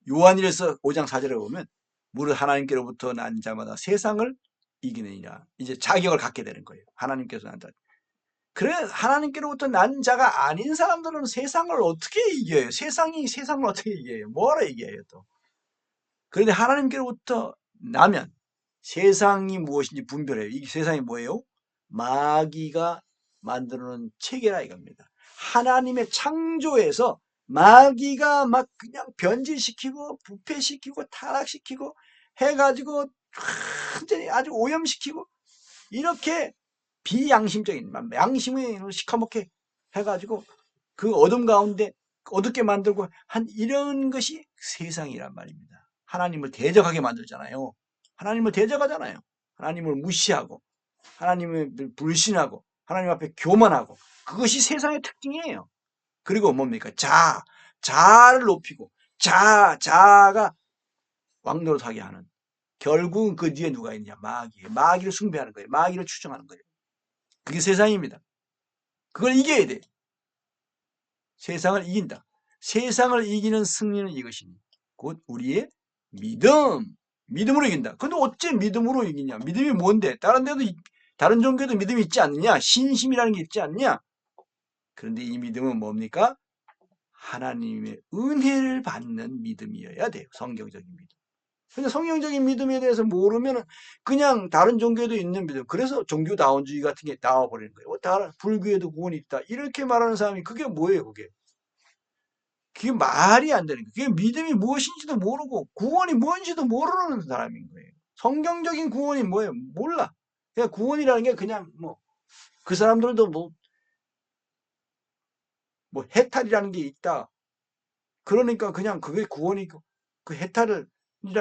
요한일서 5장 4절에 보면 무릇 하나님께로부터 난 자마다 세상을 이기느니라. 이제 자격을 갖게 되는 거예요. 하나님께서 난 자. 그래, 하나님께로부터 난 자가 아닌 사람들은 세상을 어떻게 이겨요? 세상이 세상을 어떻게 이겨요? 뭐하러 이겨요 또? 그런데 하나님께로부터 나면 세상이 무엇인지 분별해요. 이 세상이 뭐예요? 마귀가 만들어놓은 체계라 이겁니다. 하나님의 창조에서 마귀가 막 그냥 변질시키고 부패시키고 타락시키고 해가지고 완전히 아주 오염시키고 이렇게 비양심적인 양심을 시커멓게 해가지고 그 어둠 가운데 어둡게 만들고 한 이런 것이 세상이란 말입니다. 하나님을 대적하게 만들잖아요. 하나님을 대적하잖아요. 하나님을 무시하고 하나님을 불신하고 하나님 앞에 교만하고 그것이 세상의 특징이에요. 그리고 뭡니까? 자아를 높이고 자아가 왕노릇하게 하는, 결국은 그 뒤에 누가 있냐? 마귀를 숭배하는 거예요. 마귀를 추종하는 거예요. 그게 세상입니다. 그걸 이겨야 돼. 세상을 이긴다. 세상을 이기는 승리는 이것이니 곧 우리의 믿음으로 이긴다. 근데 어째 믿음으로 이기냐? 믿음이 뭔데? 다른 종교도 믿음이 있지 않느냐? 신심이라는 게 있지 않느냐? 그런데 이 믿음은 뭡니까? 하나님의 은혜를 받는 믿음이어야 돼요. 성경적인 믿음. 근데 성경적인 믿음에 대해서 모르면 그냥 다른 종교에도 있는 믿음. 그래서 종교다원주의 같은 게 나와버리는 거예요. 불교에도 구원이 있다. 이렇게 말하는 사람이 그게 뭐예요, 그게? 그게 말이 안 되는 거예요. 그게 믿음이 무엇인지도 모르고 구원이 뭔지도 모르는 사람인 거예요. 성경적인 구원이 뭐예요? 몰라. 그냥 구원이라는 게 그냥 그 사람들도 해탈이라는 게 있다. 그러니까 그냥 그게 구원이고 그 해탈이라는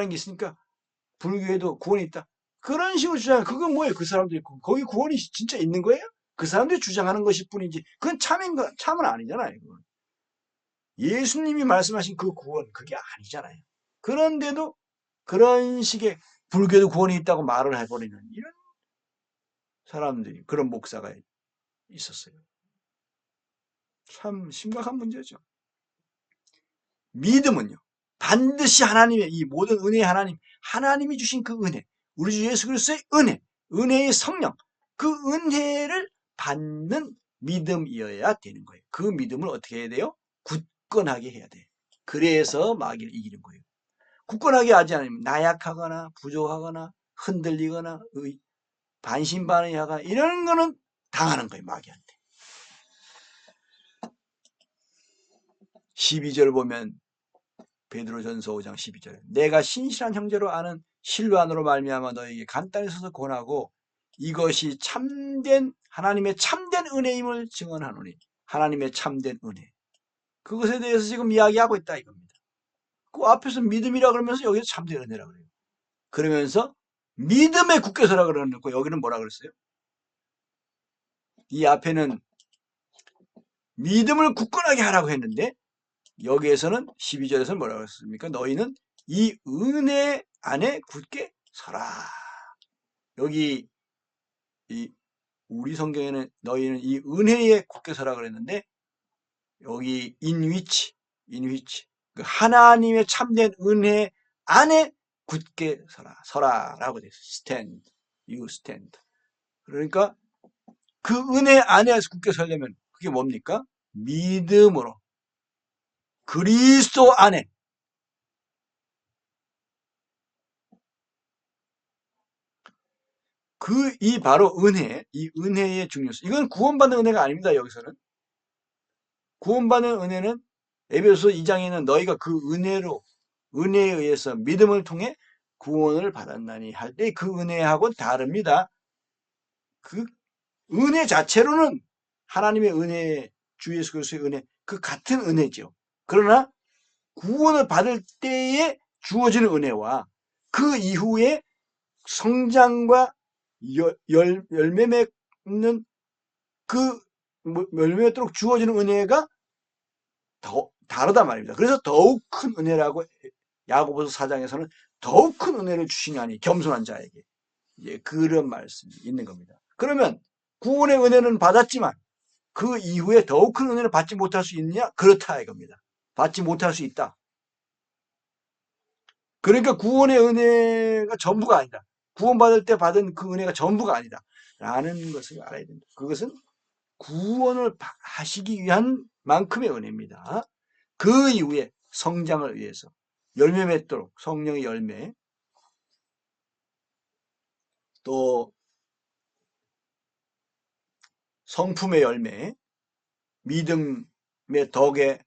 게 있으니까 불교에도 구원이 있다. 그런 식으로 주장해. 그건 뭐예요? 그 사람들이 거기 구원이 진짜 있는 거예요? 그 사람들이 주장하는 것일 뿐이지. 그건 참은 아니잖아요. 그건. 예수님이 말씀하신 그 구원 그게 아니잖아요. 그런데도 그런 식의 불교도 구원이 있다고 말을 해버리는 이런 사람들이, 그런 목사가 있었어요. 참 심각한 문제죠. 믿음은요, 반드시 하나님의 이 모든 은혜의 하나님이 주신 그 은혜, 우리 주 예수 그리스도의 은혜의 성령, 그 은혜를 받는 믿음이어야 되는 거예요. 그 믿음을 어떻게 해야 돼요? 굳건하게 해야 돼요. 그래서 마귀를 이기는 거예요. 굳건하게 하지 않으면 나약하거나 부족하거나 흔들리거나 반신반의하거나 이런 거는 당하는 거예요, 마귀한테. 12절 보면 베드로전서 5장 12절 내가 신실한 형제로 아는 실로안으로 말미암아 너에게 간단히 서서 권하고 이것이 참된 하나님의 참된 은혜임을 증언하노니 하나님의 참된 은혜 그것에 대해서 지금 이야기하고 있다 이겁니다. 그 앞에서 믿음이라 그러면서 여기서 참된 은혜라 그래요. 그러면서 믿음의 굳게서라 그러고 여기는 뭐라 그랬어요? 이 앞에는 믿음을 굳건하게 하라고 했는데 여기에서는 12절에서는 뭐라고 했습니까? 너희는 이 은혜 안에 굳게 서라. 여기 우리 성경에는 너희는 이 은혜에 굳게 서라 그랬는데 여기 in which 그 하나님의 참된 은혜 안에 굳게 서라라고 돼 있어요. stand, you stand. 그러니까 그 은혜 안에서 굳게 서려면 그게 뭡니까? 믿음으로 그리스도 안에 이 바로 은혜, 이 은혜의 중요성. 이건 구원받는 은혜가 아닙니다. 여기서는 구원받는 은혜는 에베소 2장에는 너희가 그 은혜에 의해서 믿음을 통해 구원을 받았나니 할 때 그 은혜하고는 다릅니다. 그 은혜 자체로는 하나님의 은혜, 주 예수 그리스도의 은혜, 그 같은 은혜죠. 그러나 구원을 받을 때에 주어지는 은혜와 그 이후에 성장과 열매 맺는 그 열매 맺도록 주어지는 은혜가 더 다르다 말입니다. 그래서 더욱 큰 은혜라고 야고보서 4장에서는 더욱 큰 은혜를 주시냐니 겸손한 자에게 이제 그런 말씀이 있는 겁니다. 그러면 구원의 은혜는 받았지만 그 이후에 더욱 큰 은혜를 받지 못할 수 있느냐? 그렇다 이겁니다. 받지 못할 수 있다. 그러니까 구원의 은혜가 전부가 아니다. 구원받을 때 받은 그 은혜가 전부가 아니다. 라는 것을 알아야 된다. 그것은 구원을 하시기 위한 만큼의 은혜입니다. 그 이후에 성장을 위해서 열매 맺도록 성령의 열매 또 성품의 열매 믿음의 덕에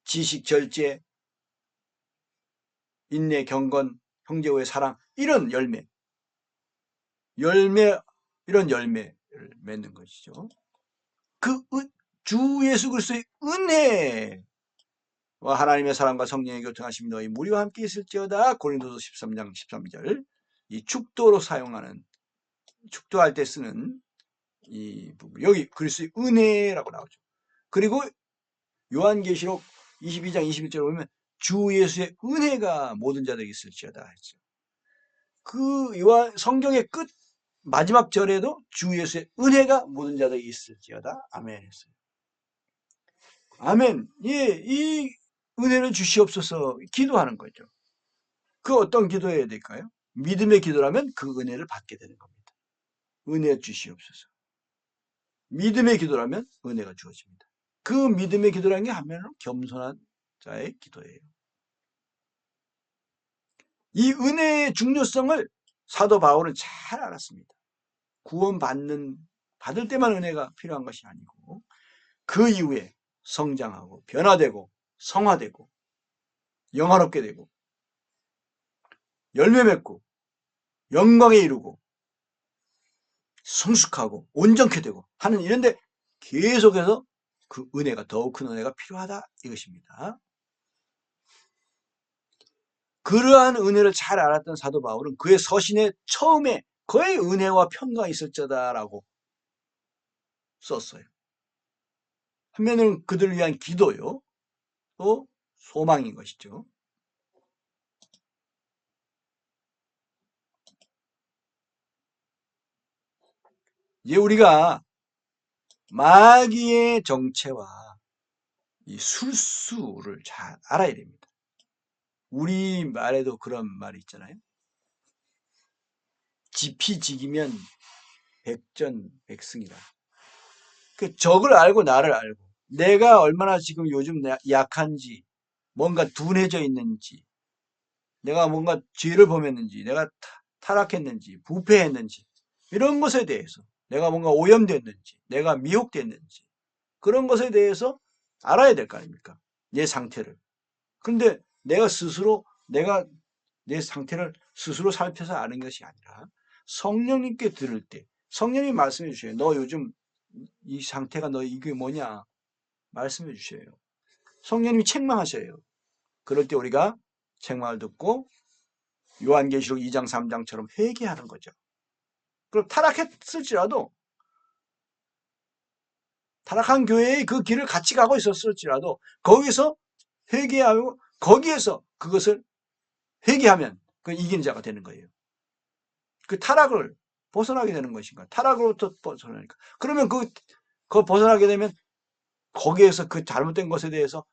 지식 절제 인내 경건 형제와의 사랑 이런 이런 열매를 맺는 것이죠. 그 주 예수 그리스도의 은혜와 하나님의 사랑과 성령의 교통하심이 너희 무리와 함께 있을지어다. 고린도서 13장 13절 이 축도로 사용하는 축도할 때 쓰는 이 부분 여기 그리스도의 은혜라고 나오죠. 그리고 요한계시록 22장 21절에 보면 주 예수의 은혜가 모든 자들에게 있을지어다 했죠. 그 요한 성경의 끝 마지막 절에도 주 예수의 은혜가 모든 자들에게 있을지어다. 아멘 했어요. 아멘. 예, 이 은혜를 주시옵소서 기도하는 거죠. 그 어떤 기도해야 될까요? 믿음의 기도라면 그 은혜를 받게 되는 겁니다. 은혜 주시옵소서. 믿음의 기도라면 은혜가 주어집니다. 그 믿음의 기도라는 게 한면으로 겸손한 자의 기도예요. 이 은혜의 중요성을 사도 바울은 잘 알았습니다. 받을 때만 은혜가 필요한 것이 아니고 그 이후에 성장하고 변화되고 성화되고 영화롭게 되고 열매 맺고 영광에 이르고 성숙하고 온전케 되고 하는 이런데 계속해서 그 은혜가 더욱 큰 은혜가 필요하다 이것입니다. 그러한 은혜를 잘 알았던 사도 바울은 그의 서신의 처음에 그의 은혜와 평강이 있을지어다라고 썼어요. 한면은 그들을 위한 기도요. 또 소망인 것이죠. 이제 우리가 마귀의 정체와 이 술수를 잘 알아야 됩니다. 우리말에도 그런 말이 있잖아요. 지피지기면 백전백승이라. 그 적을 알고 나를 알고 내가 얼마나 지금 요즘 약한지 뭔가 둔해져 있는지 내가 뭔가 죄를 범했는지 내가 타락했는지 부패했는지 이런 것에 대해서 내가 뭔가 오염됐는지 내가 미혹됐는지 그런 것에 대해서 알아야 될 거 아닙니까? 내 상태를. 그런데 내가 내 상태를 스스로 살펴서 아는 것이 아니라 성령님께 들을 때 성령님이 말씀해 주셔요. 너 요즘 이 상태가 너 이게 뭐냐 말씀해 주셔요. 성령님이 책망하셔요. 그럴 때 우리가 책망을 듣고 요한계시록 2장 3장처럼 회개하는 거죠. 그럼 타락했을지라도 타락한 교회의 그 길을 같이 가고 있었을지라도 거기서 회개하고 거기에서 그것을 회개하면 그 이기는 자가 되는 거예요. 그 타락을 벗어나게 되는 것인가? 타락으로부터 벗어나니까. 그러면 그 벗어나게 되면 거기에서 그 잘못된 것에 대해서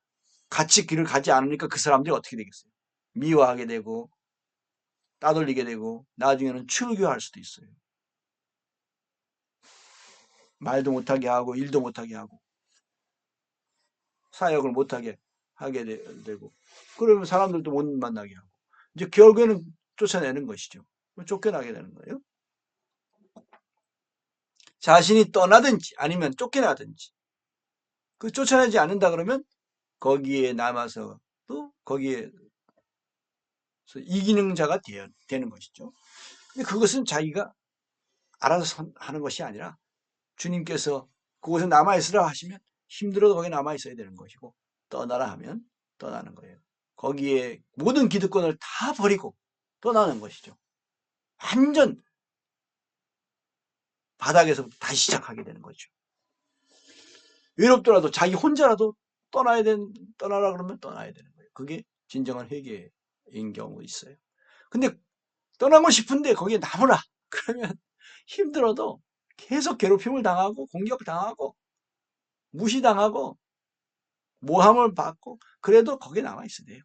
같이 길을 가지 않으니까 그 사람들이 어떻게 되겠어요? 미워하게 되고 따돌리게 되고 나중에는 출교할 수도 있어요. 말도 못하게 하고 일도 못하게 하고 사역을 못하게 하게 되고 그러면 사람들도 못 만나게 하고 이제 결국에는 쫓아내는 것이죠. 쫓겨나게 되는 거예요. 자신이 떠나든지 아니면 쫓겨나든지 그 쫓아내지 않는다 그러면 거기에 남아서 또 거기에 이기는 자가 되는 것이죠. 근데 그것은 자기가 알아서 하는 것이 아니라 주님께서 그곳에 남아있으라 하시면 힘들어도 거기 남아있어야 되는 것이고 떠나라 하면 떠나는 거예요. 거기에 모든 기득권을 다 버리고 떠나는 것이죠. 완전 바닥에서부터 다시 시작하게 되는 거죠. 외롭더라도 자기 혼자라도 떠나라 그러면 떠나야 되는 거예요. 그게 진정한 회개인 경우가 있어요. 근데 떠나고 싶은데 거기에 남으라 그러면 힘들어도 계속 괴롭힘을 당하고 공격을 당하고 무시당하고 모함을 받고 그래도 거기에 남아 있어야 돼요.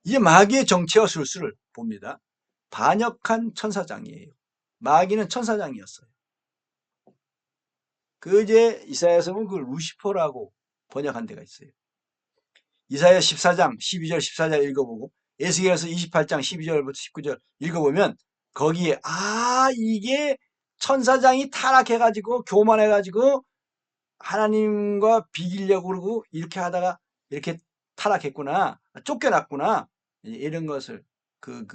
이제 마귀의 정체와 술수를 봅니다. 반역한 천사장이에요. 마귀는 천사장이었어요. 그 이제 이사야서 보면 그 루시퍼라고 번역한 데가 있어요. 이사야 14장 12절 14절 읽어보고 에스겔서 28장 12절부터 19절 읽어보면 거기에 이게 천사장이 타락해가지고 교만해가지고 하나님과 비기려고 그러고 이렇게 하다가 이렇게 타락했구나 쫓겨났구나 이런 것을 그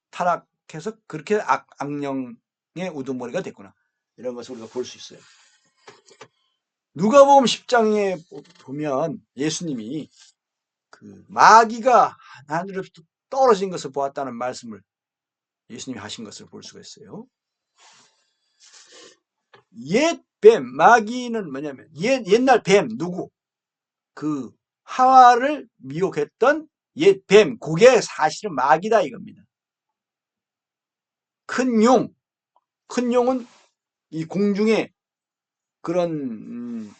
타락해서 그렇게 악령의 우두머리가 됐구나 이런 것을 우리가 볼 수 있어요. 누가복음 10장에 보면 예수님이 그 마귀가 하늘에서 떨어진 것을 보았다는 말씀을 예수님이 하신 것을 볼 수가 있어요. 옛 뱀, 마귀는 뭐냐면 옛날 뱀 누구? 그 하와를 미혹했던 옛 뱀, 그게 사실은 마귀다 이겁니다. 큰 용은 이 공중에 그런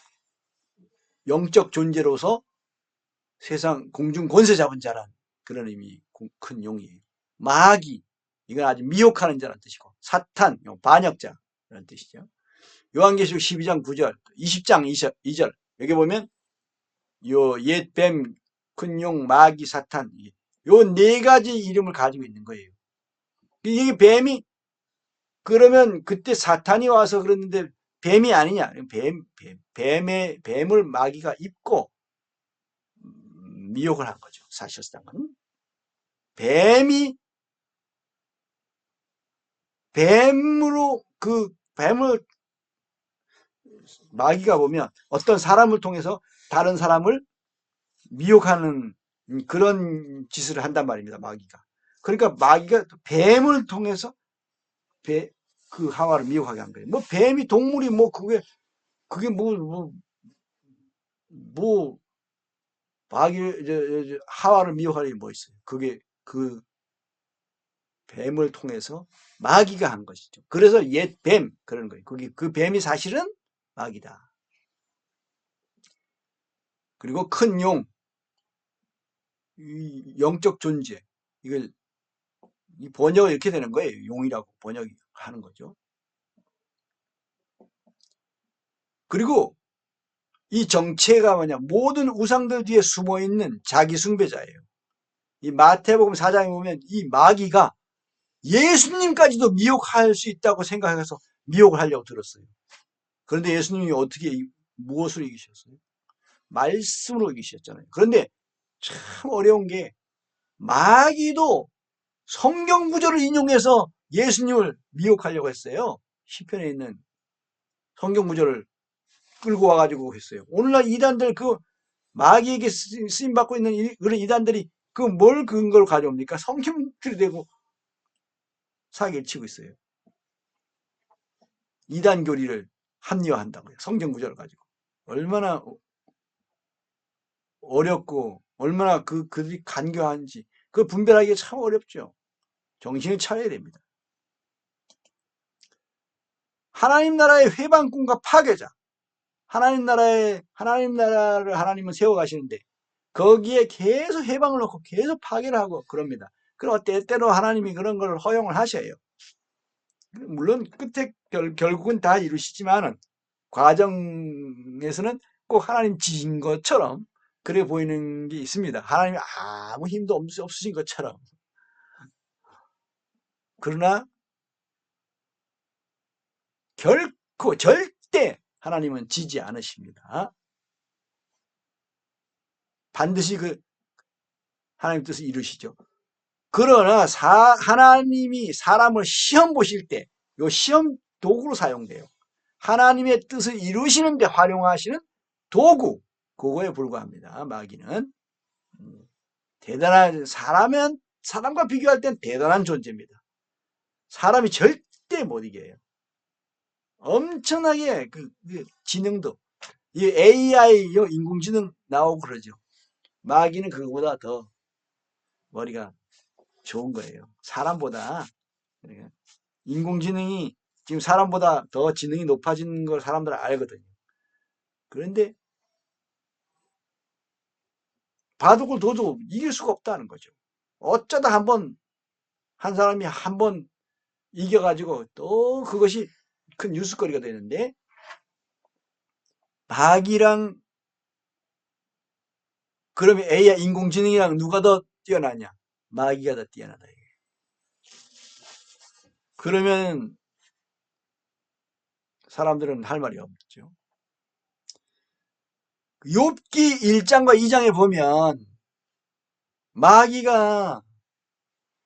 영적 존재로서 세상 공중 권세 잡은 자란 그런 의미 큰 용이에요. 마귀, 이건 아주 미혹하는 자라는 뜻이고 사탄, 반역자라는 뜻이죠. 요한계시록 12장 9절, 20장 2절 여기 보면 요 옛뱀, 큰 용, 마귀, 사탄 요 네 가지 이름을 가지고 있는 거예요. 이게 뱀이 그러면 그때 사탄이 와서 그랬는데 뱀이 아니냐? 뱀을 마귀가 입고 미혹을 한 거죠. 사실상은 뱀으로 뱀을 마귀가 보면 어떤 사람을 통해서 다른 사람을 미혹하는 그런 짓을 한단 말입니다. 마귀가. 그러니까 마귀가 뱀을 통해서 그 하와를 미혹하게 한 거예요. 뭐 뱀이 동물이 뭐 그게 뭐 마귀 하와를 미혹할 일이 뭐 있어요. 그게 그 뱀을 통해서 마귀가 한 것이죠. 그래서 옛 뱀 그런 거예요. 그 뱀이 사실은 마귀다. 그리고 큰 용, 영적 존재 이걸 이 번역은 이렇게 되는 거예요. 용이라고 번역하는 거죠. 그리고 이 정체가 뭐냐? 모든 우상들 뒤에 숨어있는 자기 숭배자예요. 이 마태복음 4장에 보면 이 마귀가 예수님까지도 미혹할 수 있다고 생각해서 미혹을 하려고 들었어요. 그런데 예수님이 무엇으로 이기셨어요? 말씀으로 이기셨잖아요. 그런데 참 어려운 게 마귀도 성경 구절을 인용해서 예수님을 미혹하려고 했어요. 시편에 있는 성경 구절을 끌고 와가지고 했어요. 오늘날 이단들 마귀에게 쓰임받고 있는 그런 이단들이 뭘 근거로 가져옵니까? 성경들이 되고 사기를 치고 있어요. 이단 교리를 합리화한다고요. 성경 구절을 가지고. 얼마나 어렵고 얼마나 그들이 간교한지 분별하기가 참 어렵죠. 정신을 차려야 됩니다. 하나님 나라의 회방꾼과 파괴자. 하나님 나라를 하나님은 세워가시는데 거기에 계속 해방을 놓고 계속 파괴를 하고 그럽니다. 그리고 때때로 하나님이 그런 걸 허용을 하셔요. 물론 끝에 결국은 다 이루시지만은 과정에서는 꼭 하나님 지신 것처럼 그래 보이는 게 있습니다. 하나님이 아무 힘도 없으신 것처럼. 그러나 결코 절대 하나님은 지지 않으십니다. 반드시 하나님 뜻을 이루시죠. 그러나 하나님이 사람을 시험 보실 때 이 시험 도구로 사용돼요. 하나님의 뜻을 이루시는 데 활용하시는 도구, 그거에 불과합니다. 마귀는. 대단한 사람과 비교할 땐 대단한 존재입니다. 사람이 절대 못 이겨요. 엄청나게 지능도 이 AI 인공지능 나오고 그러죠. 마귀는 그거보다 더 머리가 좋은 거예요. 사람보다. 그러니까 인공지능이 지금 사람보다 더 지능이 높아지는 걸 사람들은 알거든요. 그런데 바둑을 둬도 이길 수가 없다는 거죠. 어쩌다 한 사람이 한 번 이겨가지고 또 그것이 큰 뉴스거리가 되는데 마귀랑 그러면 AI 인공지능이랑 누가 더 뛰어나냐? 마귀가 더 뛰어나다. 그러면 사람들은 할 말이 없죠. 욥기 1장과 2장에 보면 마귀가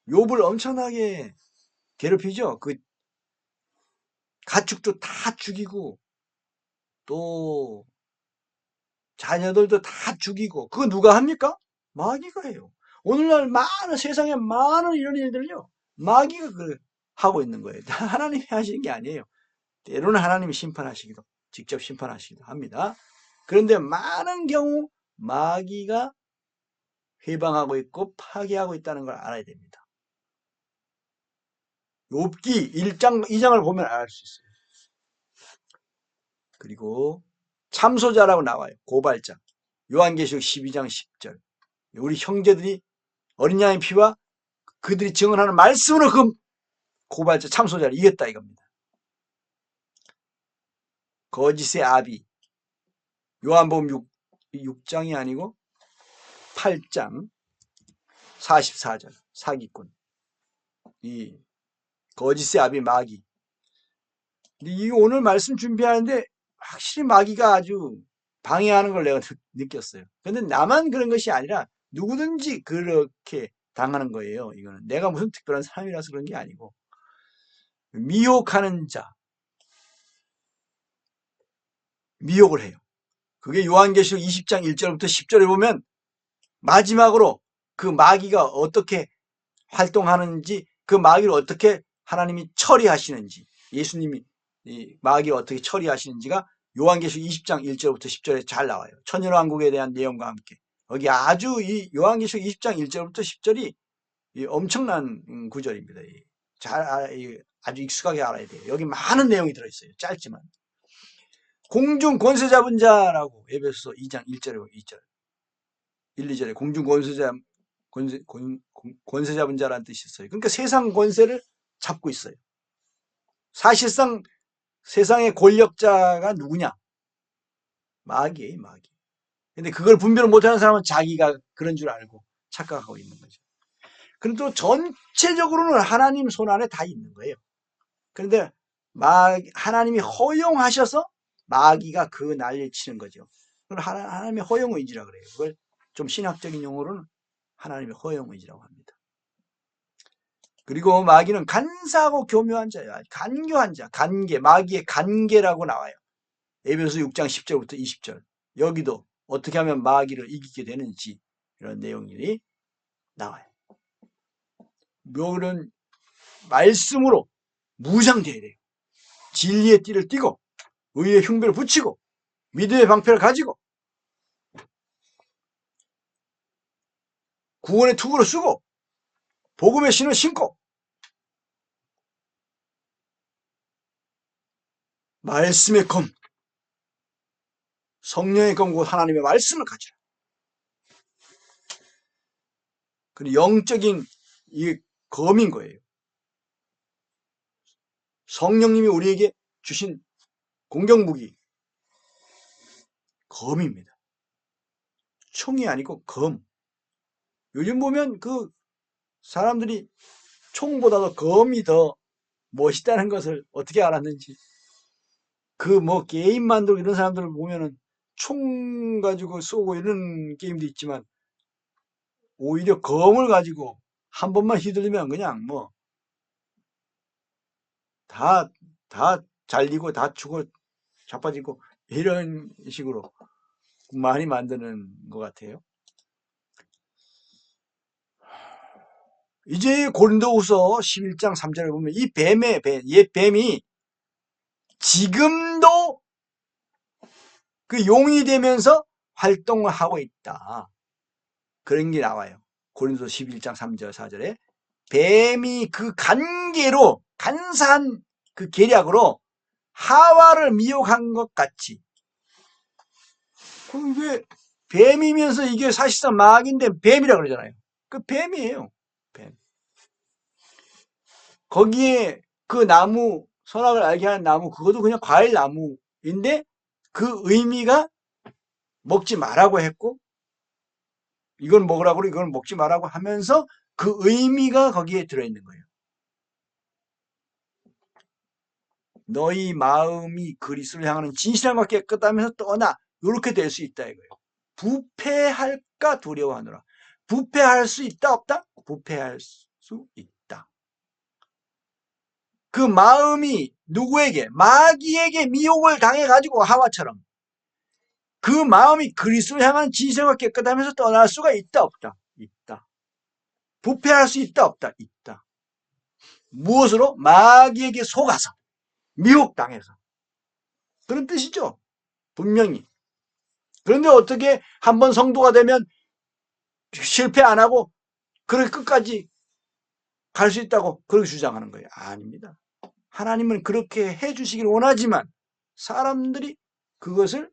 욥을 엄청나게 괴롭히죠. 가축도 다 죽이고 또 자녀들도 다 죽이고 그거 누가 합니까? 마귀가 해요. 오늘날 세상에 많은 이런 일들요. 마귀가 하고 있는 거예요. 하나님이 하시는 게 아니에요. 때로는 하나님이 직접 심판하시기도 합니다. 그런데 많은 경우 마귀가 회방하고 있고 파괴하고 있다는 걸 알아야 됩니다. 욥기 1장, 2장을 보면 알 수 있어요. 그리고 참소자라고 나와요. 고발자. 요한계시록 12장 10절. 우리 형제들이 어린 양의 피와 그들이 증언하는 말씀으로 고발자 참소자를 이겼다 이겁니다. 거짓의 아비. 요한복음 6장이 아니고 8장 44절. 사기꾼. 이 거짓의 아비 마귀. 이 오늘 말씀 준비하는데 확실히 마귀가 아주 방해하는 걸 내가 느꼈어요. 근데 나만 그런 것이 아니라 누구든지 그렇게 당하는 거예요. 이거는 내가 무슨 특별한 사람이라서 그런 게 아니고 미혹하는 자, 미혹을 해요. 그게 요한계시록 20장 1절부터 10절에 보면 마지막으로 그 마귀가 어떻게 활동하는지 그 마귀를 어떻게 하나님이 처리하시는지 예수님이 이 마귀를 어떻게 처리하시는지가 요한계시록 20장 1절부터 10절에 잘 나와요. 천년왕국에 대한 내용과 함께 여기 아주 이 요한계시록 20장 1절부터 10절이 엄청난 구절입니다. 아주 익숙하게 알아야 돼요. 여기 많은 내용이 들어있어요. 짧지만 공중 권세 잡은 자라고 에베소서 2장 1절에 2절 1, 2절에 공중 권세 잡은 자라는 뜻이 있어요. 그러니까 세상 권세를 잡고 있어요. 사실상 세상의 권력자가 누구냐? 마귀예요, 마귀. 근데 그걸 분별을 못하는 사람은 자기가 그런 줄 알고 착각하고 있는 거죠. 그런데 또 전체적으로는 하나님 손 안에 다 있는 거예요. 그런데 하나님이 허용하셔서 마귀가 그 난리를 치는 거죠. 그걸 하나님의 허용의지라 그래요. 그걸 좀 신학적인 용어로는 하나님의 허용의지라고 합니다. 그리고 마귀는 간사하고 교묘한 자야. 간교한 자. 간계. 마귀의 간계라고 나와요. 에베소서 6장 10절부터 20절. 여기도 어떻게 하면 마귀를 이기게 되는지 이런 내용들이 나와요. 묘는 말씀으로 무장되어야 돼요. 진리의 띠를 띠고 의의 흉배를 붙이고 믿음의 방패를 가지고 구원의 투구를 쓰고 복음의 신을 신고 말씀의 검, 성령의 검, 곧 하나님의 말씀을 가지라. 그 영적인 이 검인 거예요. 성령님이 우리에게 주신 공격무기 검입니다. 총이 아니고 검. 요즘 보면 그 사람들이 총보다도 검이 더 멋있다는 것을 어떻게 알았는지, 그 뭐 게임 만들고 이런 사람들을 보면은 총 가지고 쏘고 이런 게임도 있지만 오히려 검을 가지고 한 번만 휘둘리면 그냥 뭐 다 잘리고 다 죽어 자빠지고 이런 식으로 많이 만드는 것 같아요. 이제 고린도후서 11장 3절에 보면 이 옛 뱀이 지금도 그 용이 되면서 활동을 하고 있다. 그런 게 나와요. 고린도서 11장 3절 4절에 뱀이 그 간계로 간사한 그 계략으로 하와를 미혹한 것 같이. 그럼 왜 뱀이면서 이게 사실상 마귀인데 뱀이라 그러잖아요. 그 뱀이에요. 뱀. 거기에 그 나무, 선악을 알게 하는 나무, 그것도 그냥 과일 나무인데 그 의미가 먹지 말라고 했고 이건 먹으라고 그러고 이건 먹지 말라고 하면서 그 의미가 거기에 들어있는 거예요. 너희 마음이 그리스도를 향하는 진실함과 깨끗하면서 떠나 이렇게 될 수 있다 이거예요. 부패할까 두려워하노라. 부패할 수 있다 없다? 부패할 수 있다. 그 마음이 누구에게? 마귀에게 미혹을 당해가지고 하와처럼 그 마음이 그리스도를 향한 진실과 깨끗하면서 떠날 수가 있다 없다? 있다. 부패할 수 있다 없다? 있다. 무엇으로? 마귀에게 속아서 미혹당해서. 그런 뜻이죠. 분명히. 그런데 어떻게 한번 성도가 되면 실패 안 하고 그렇게 끝까지 갈 수 있다고 그렇게 주장하는 거예요. 아닙니다. 하나님은 그렇게 해주시길 원하지만 사람들이 그것을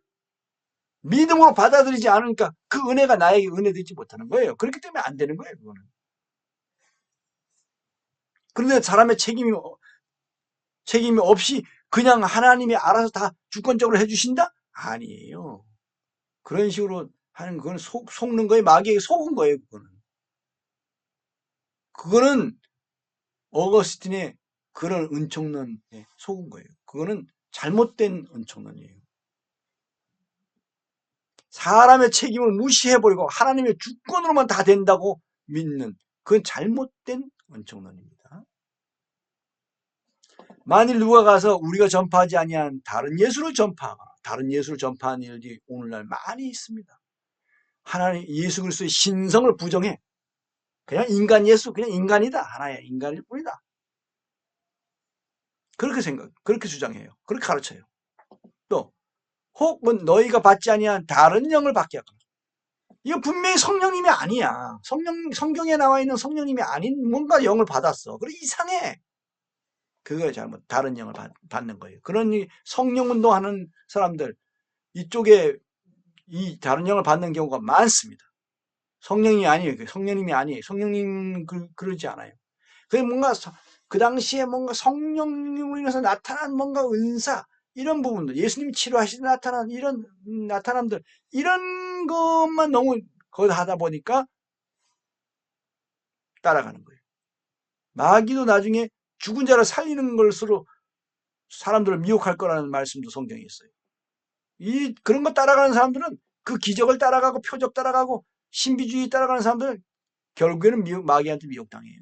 믿음으로 받아들이지 않으니까 그 은혜가 나에게 은혜되지 못하는 거예요. 그렇기 때문에 안 되는 거예요. 그거는. 그런데 사람의 책임이 없이 그냥 하나님이 알아서 다 주권적으로 해주신다? 아니에요. 그런 식으로 하는 그건 속는 거예요. 마귀에게 속은 거예요. 그거는 어거스틴의 그런 은총론에 속은 거예요. 그거는 잘못된 은총론이에요. 사람의 책임을 무시해버리고 하나님의 주권으로만 다 된다고 믿는 그건 잘못된 은총론입니다. 만일 누가 가서 우리가 전파하지 아니한 다른 예수를 전파하거나 다른 예수를 전파하는 일이 오늘날 많이 있습니다. 하나님 예수 그리스도의 신성을 부정해. 그냥 인간 예수, 그냥 인간이다. 하나의 인간일 뿐이다. 그렇게 주장해요. 그렇게 가르쳐요. 또 혹은 너희가 받지 아니한 다른 영을 받게 하거나. 이거 분명히 성령님이 아니야. 성경에 나와 있는 성령님이 아닌 뭔가 영을 받았어. 그래 이상해. 그거 잘못 다른 영을 받는 거예요. 그런 성령 운동하는 사람들 이쪽에 이 다른 영을 받는 경우가 많습니다. 성령이 아니에요. 성령님이 아니에요. 성령님 그러지 않아요. 그게 뭔가 그 당시에 뭔가 성령님으로 인해서 나타난 뭔가 은사 이런 부분들 예수님이 치료하시다 나타난 이런 나타남들 이런 것만 너무 거기다 하다 보니까 따라가는 거예요. 마귀도 나중에 죽은 자를 살리는 것으로 사람들을 미혹할 거라는 말씀도 성경에 있어요. 그런 거 따라가는 사람들은 그 기적을 따라가고 표적 따라가고 신비주의 따라가는 사람들은 결국에는 마귀한테 미혹당해요.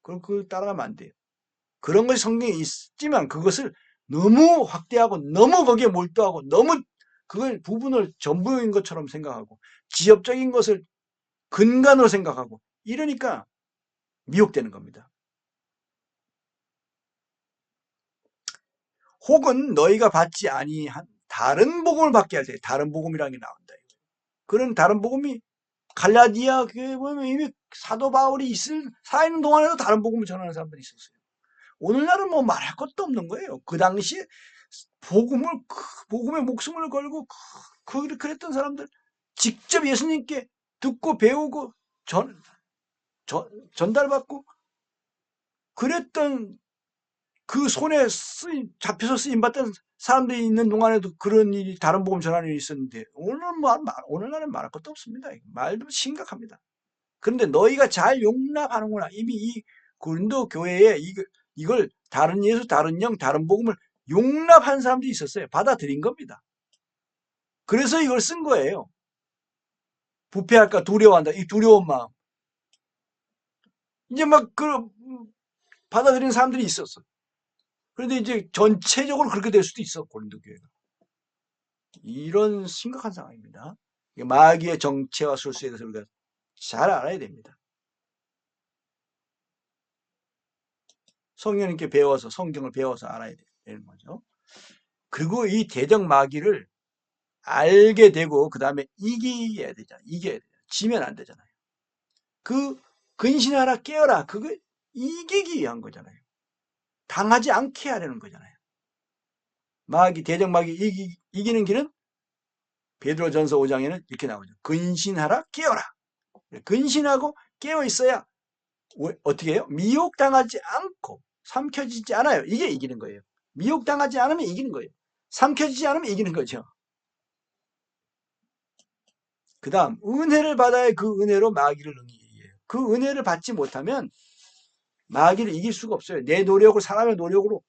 그럼 그걸 따라가면 안 돼요. 그런 것이 성경에 있지만 그것을 너무 확대하고 너무 거기에 몰두하고 너무 그걸 부분을 전부인 것처럼 생각하고 지엽적인 것을 근간으로 생각하고 이러니까 미혹되는 겁니다. 혹은 너희가 받지 아니한 다른 복음을 받게 할 때 다른 복음이라는 게 나온다. 그런 다른 복음이 갈라디아 교회에 보면 이미 사도 바울이 살아있는 동안에도 다른 복음을 전하는 사람들이 있었어요. 오늘날은 뭐 말할 것도 없는 거예요. 그 당시에 복음에 목숨을 걸고 그랬던 사람들 직접 예수님께 듣고 배우고 전달받고 그랬던 그 손에 잡혀서 쓰임받던 사람들이 있는 동안에도 그런 일이 다른 복음 전하는 일이 있었는데 오늘날은 말할 것도 없습니다. 말도 심각합니다. 그런데 너희가 잘 용납하는구나. 이미 이 고린도 교회에 이걸 다른 예수, 다른 영, 다른 복음을 용납한 사람들이 있었어요. 받아들인 겁니다. 그래서 이걸 쓴 거예요. 부패할까 두려워한다. 이 두려운 마음. 이제 받아들이는 사람들이 있었어. 그런데 이제 전체적으로 그렇게 될 수도 있어. 고린도 교회가. 이런 심각한 상황입니다. 마귀의 정체와 술수에 대해서 우리가 잘 알아야 됩니다. 성령님께 배워서 성경을 배워서 알아야 되는 거죠. 그리고 이 대적 마귀를 알게 되고 그 다음에 이겨야 되잖아요. 지면 안 되잖아요. 근신하라 깨어라. 그거 이기기 위한 거잖아요. 당하지 않게 하려는 거잖아요. 대적 마귀 이기는 길은 베드로전서 5장에는 이렇게 나오죠. 근신하라 깨어라. 근신하고 깨어 있어야 어떻게 해요? 미혹당하지 않고 삼켜지지 않아요. 이게 이기는 거예요. 미혹당하지 않으면 이기는 거예요. 삼켜지지 않으면 이기는 거죠. 그 다음 은혜를 받아야 그 은혜로 마귀를 응해요. 그 은혜를 받지 못하면 마귀를 이길 수가 없어요. 내 노력을 사람의 노력으로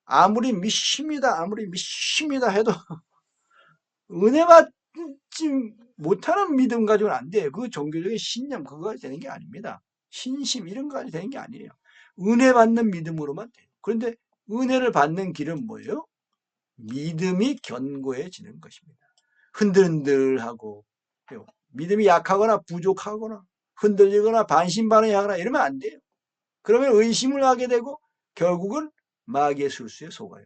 아무리 믿습니다 해도 은혜 받지 못하는 믿음 가지고는 안 돼요. 그 종교적인 신념 그거가 되는 게 아닙니다. 신심 이런 거 가지고 되는 게 아니에요. 은혜 받는 믿음으로만 돼요. 그런데 은혜를 받는 길은 뭐예요? 믿음이 견고해지는 것입니다. 흔들흔들하고 믿음이 약하거나 부족하거나 흔들리거나 반신반의하거나 이러면 안 돼요. 그러면 의심을 하게 되고 결국은 마귀의 술수에 속아요.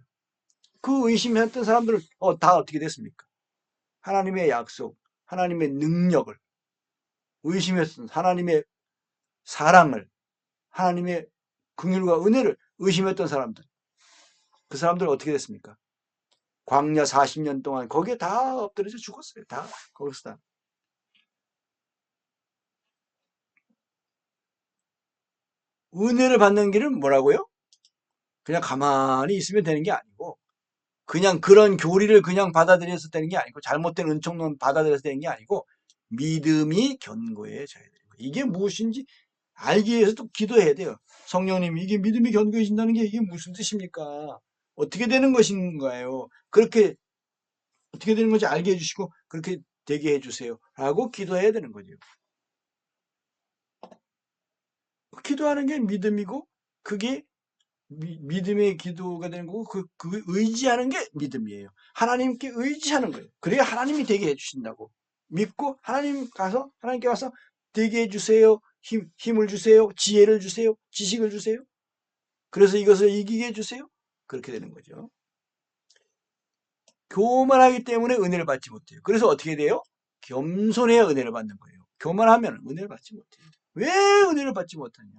그 의심했던 사람들은 다 어떻게 됐습니까? 하나님의 약속, 하나님의 능력을 의심했던 하나님의 사랑을 하나님의 긍휼과 은혜를 의심했던 사람들 그 사람들은 어떻게 됐습니까? 광야 40년 동안 거기에 다 엎드려져 죽었어요. 다 거기서 다. 은혜를 받는 길은 뭐라고요? 그냥 가만히 있으면 되는 게 아니고 그냥 그런 교리를 그냥 받아들여서 되는 게 아니고 잘못된 은총론 받아들여서 되는 게 아니고 믿음이 견고해져야 되는 거예요. 이게 무엇인지 알기 위해서 또 기도해야 돼요. 성령님 이게 믿음이 견고해진다는 게 이게 무슨 뜻입니까? 어떻게 되는 것인가요? 그렇게 어떻게 되는 건지 알게 해주시고 그렇게 되게 해주세요. 라고 기도해야 되는 거죠. 기도하는 게 믿음이고 그게 믿음의 기도가 되는 거고 그 의지하는 게 믿음이에요. 하나님께 의지하는 거예요. 그래야 하나님이 되게 해주신다고 믿고 하나님께 가서 되게 해주세요. 힘을 주세요. 지혜를 주세요. 지식을 주세요. 그래서 이것을 이기게 해주세요. 그렇게 되는 거죠. 교만하기 때문에 은혜를 받지 못해요. 그래서 어떻게 돼요? 겸손해야 은혜를 받는 거예요. 교만하면 은혜를 받지 못해요. 왜 은혜를 받지 못하냐?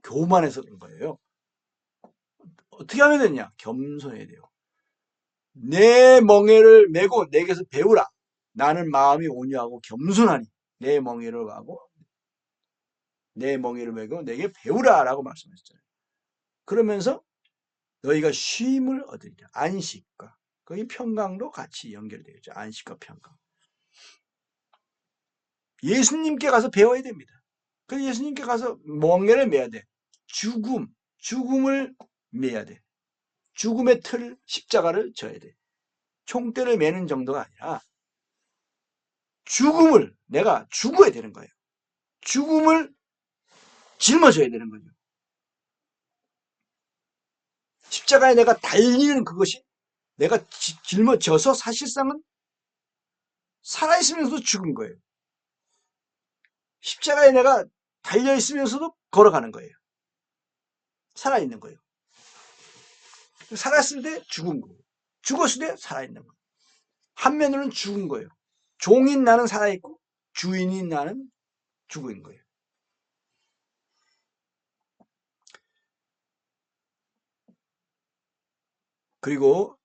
교만해서 그런 거예요. 어떻게 하면 되냐? 겸손해야 돼요. 내 멍에를 메고 내게서 배우라. 나는 마음이 온유하고 겸손하니 내 멍에를 메고 내게 배우라 라고 말씀하셨잖아요. 그러면서 너희가 쉼을 얻으리라. 안식과 거기 평강도 같이 연결되어 있죠. 안식과 평강. 예수님께 가서 배워야 됩니다. 그래서 예수님께 가서 멍에를 메야 돼. 죽음을 메야 돼. 죽음의 십자가를 져야 돼. 총대를 매는 정도가 아니라 죽음을 내가 죽어야 되는 거예요. 죽음을 짊어져야 되는 거죠. 십자가에 내가 달리는 그것이 내가 짊어져서 사실상은 살아있으면서도 죽은 거예요. 십자가에 내가 달려있으면서도 걸어가는 거예요. 살아있는 거예요. 살았을 때 죽은 거고, 죽었을 때 살아있는 거예요. 한면으로는 죽은 거예요. 종인 나는 살아있고 주인인 나는 죽은 거예요. 그리고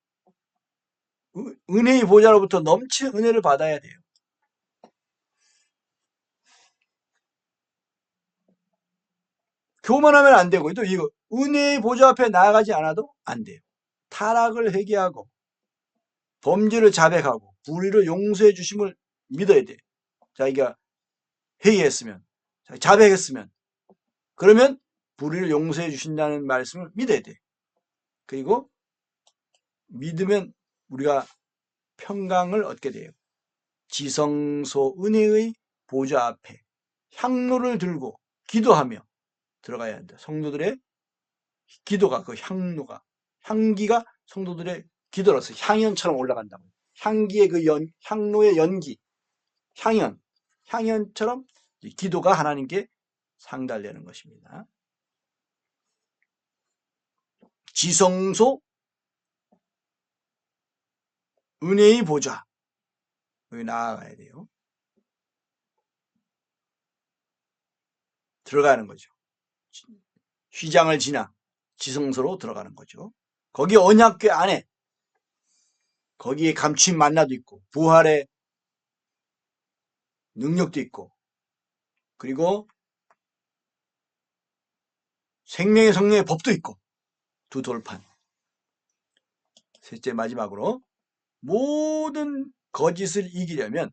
은혜의 보좌로부터 넘치는 은혜를 받아야 돼요. 교만하면 안 되고, 또 이거 은혜의 보좌 앞에 나아가지 않아도 안 돼요. 타락을 회개하고 범죄를 자백하고 불의를 용서해 주심을 믿어야 돼. 자기가 회개했으면, 자백했으면, 그러면 불의를 용서해 주신다는 말씀을 믿어야 돼. 그리고 믿으면 우리가 평강을 얻게 돼요. 지성소 은혜의 보좌 앞에 향로를 들고 기도하며 들어가야 한다. 성도들의 기도가, 그 향기가 성도들의 기도로서 향연처럼 올라간다고. 향기의 그 향로의 연기, 향연처럼 기도가 하나님께 상달되는 것입니다. 지성소 은혜의 보좌, 여기 나아가야 돼요. 들어가는 거죠. 휘장을 지나 지성소로 들어가는 거죠. 거기 언약궤 안에 거기에 감추인 만나도 있고 부활의 능력도 있고 그리고 생명의 성령의 법도 있고 두 돌판. 셋째 마지막으로 모든 거짓을 이기려면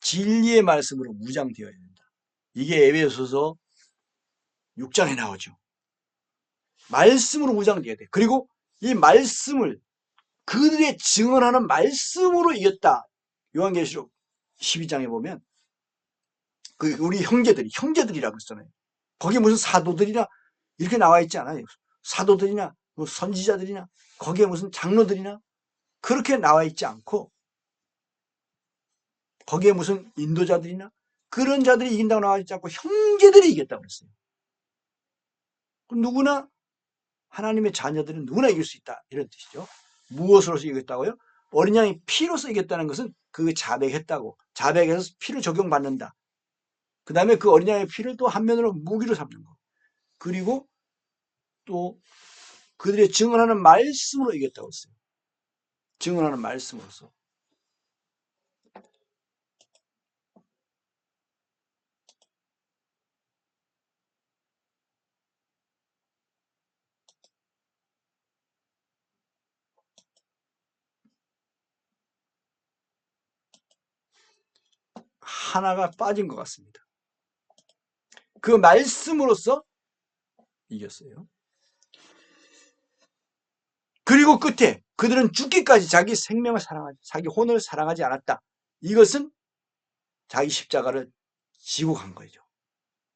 진리의 말씀으로 무장되어야 된다. 이게 에베소서 6장에 나오죠. 말씀으로 무장되어야 돼. 그리고 이 말씀을 그들의 증언하는 말씀으로 이겼다. 요한계시록 12장에 보면 그 우리 형제들이라고 했잖아요. 거기 무슨 사도들이나 이렇게 나와 있지 않아요. 사도들이나 뭐 선지자들이나 거기에 무슨 장로들이나 그렇게 나와 있지 않고 거기에 무슨 인도자들이나 그런 자들이 이긴다고 나와 있지 않고 형제들이 이겼다고 그랬어요. 누구나 하나님의 자녀들은 누구나 이길 수 있다 이런 뜻이죠. 무엇으로서 이겼다고요? 어린 양이 피로서 이겼다는 것은 그 자백했다고. 자백해서 피를 적용받는다. 그 다음에 그 어린 양의 피를 또 한면으로 무기로 삼는 거. 그리고 또 그들의 증언하는 말씀으로 이겼다고 했어요. 증언하는 말씀으로서. 하나가 빠진 것 같습니다. 그 말씀으로서 이겼어요. 그리고 끝에 그들은 죽기까지 자기 생명을 사랑하지, 자기 혼을 사랑하지 않았다. 이것은 자기 십자가를 지고 간 거죠.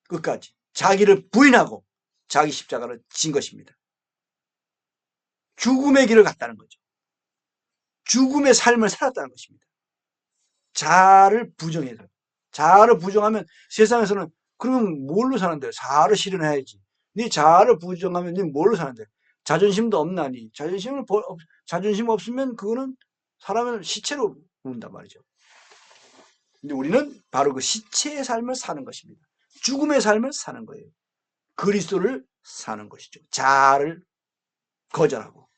끝까지. 자기를 부인하고 자기 십자가를 진 것입니다. 죽음의 길을 갔다는 거죠. 죽음의 삶을 살았다는 것입니다. 자아를 부정해서. 자아를 부정하면 세상에서는 그러면 뭘로 사는데? 자아를 실현해야지. 네 자아를 부정하면 네 뭘로 사는데? 자존심도 없나니? 자존심 없으면 그거는 사람을 시체로 본단 말이죠. 근데 우리는 바로 그 시체의 삶을 사는 것입니다. 죽음의 삶을 사는 거예요. 그리스도를 사는 것이죠. 자아를 거절하고.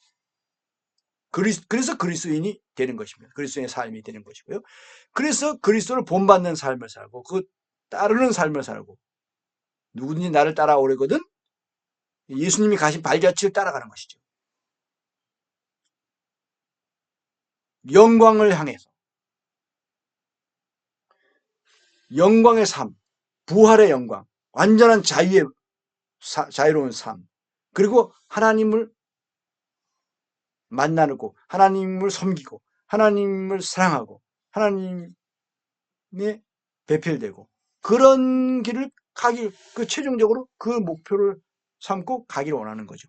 그래서 그리스도인이 되는 것입니다. 그리스도인의 삶이 되는 것이고요. 그래서 그리스도를 본받는 삶을 살고 그 따르는 삶을 살고 누구든지 나를 따라오려거든 예수님이 가신 발자취를 따라가는 것이죠. 영광을 향해서 영광의 삶, 부활의 영광, 완전한 자유로운 삶, 그리고 하나님을 만나고 하나님을 섬기고 하나님을 사랑하고 하나님에 배필되고 그런 길을 가기, 그 최종적으로 그 목표를 삼고 가기를 원하는 거죠.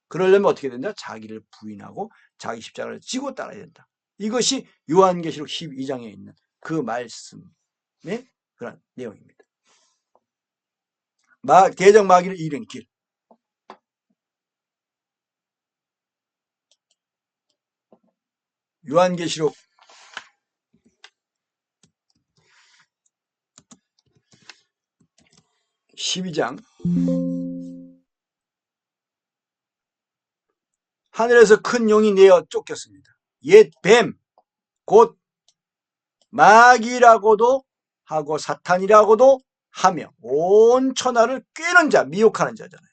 그러려면 어떻게 된다? 자기를 부인하고 자기 십자가를 지고 따라야 된다. 이것이 요한계시록 12장에 있는 그 말씀의 그런 내용입니다. 대적 마귀를 이기는 길. 요한계시록 12장 하늘에서 큰 용이 내어 쫓겼습니다. 옛 뱀, 곧 마귀라고도 하고 사탄이라고도 하며 온 천하를 꿰는 자, 미혹하는 자잖아요.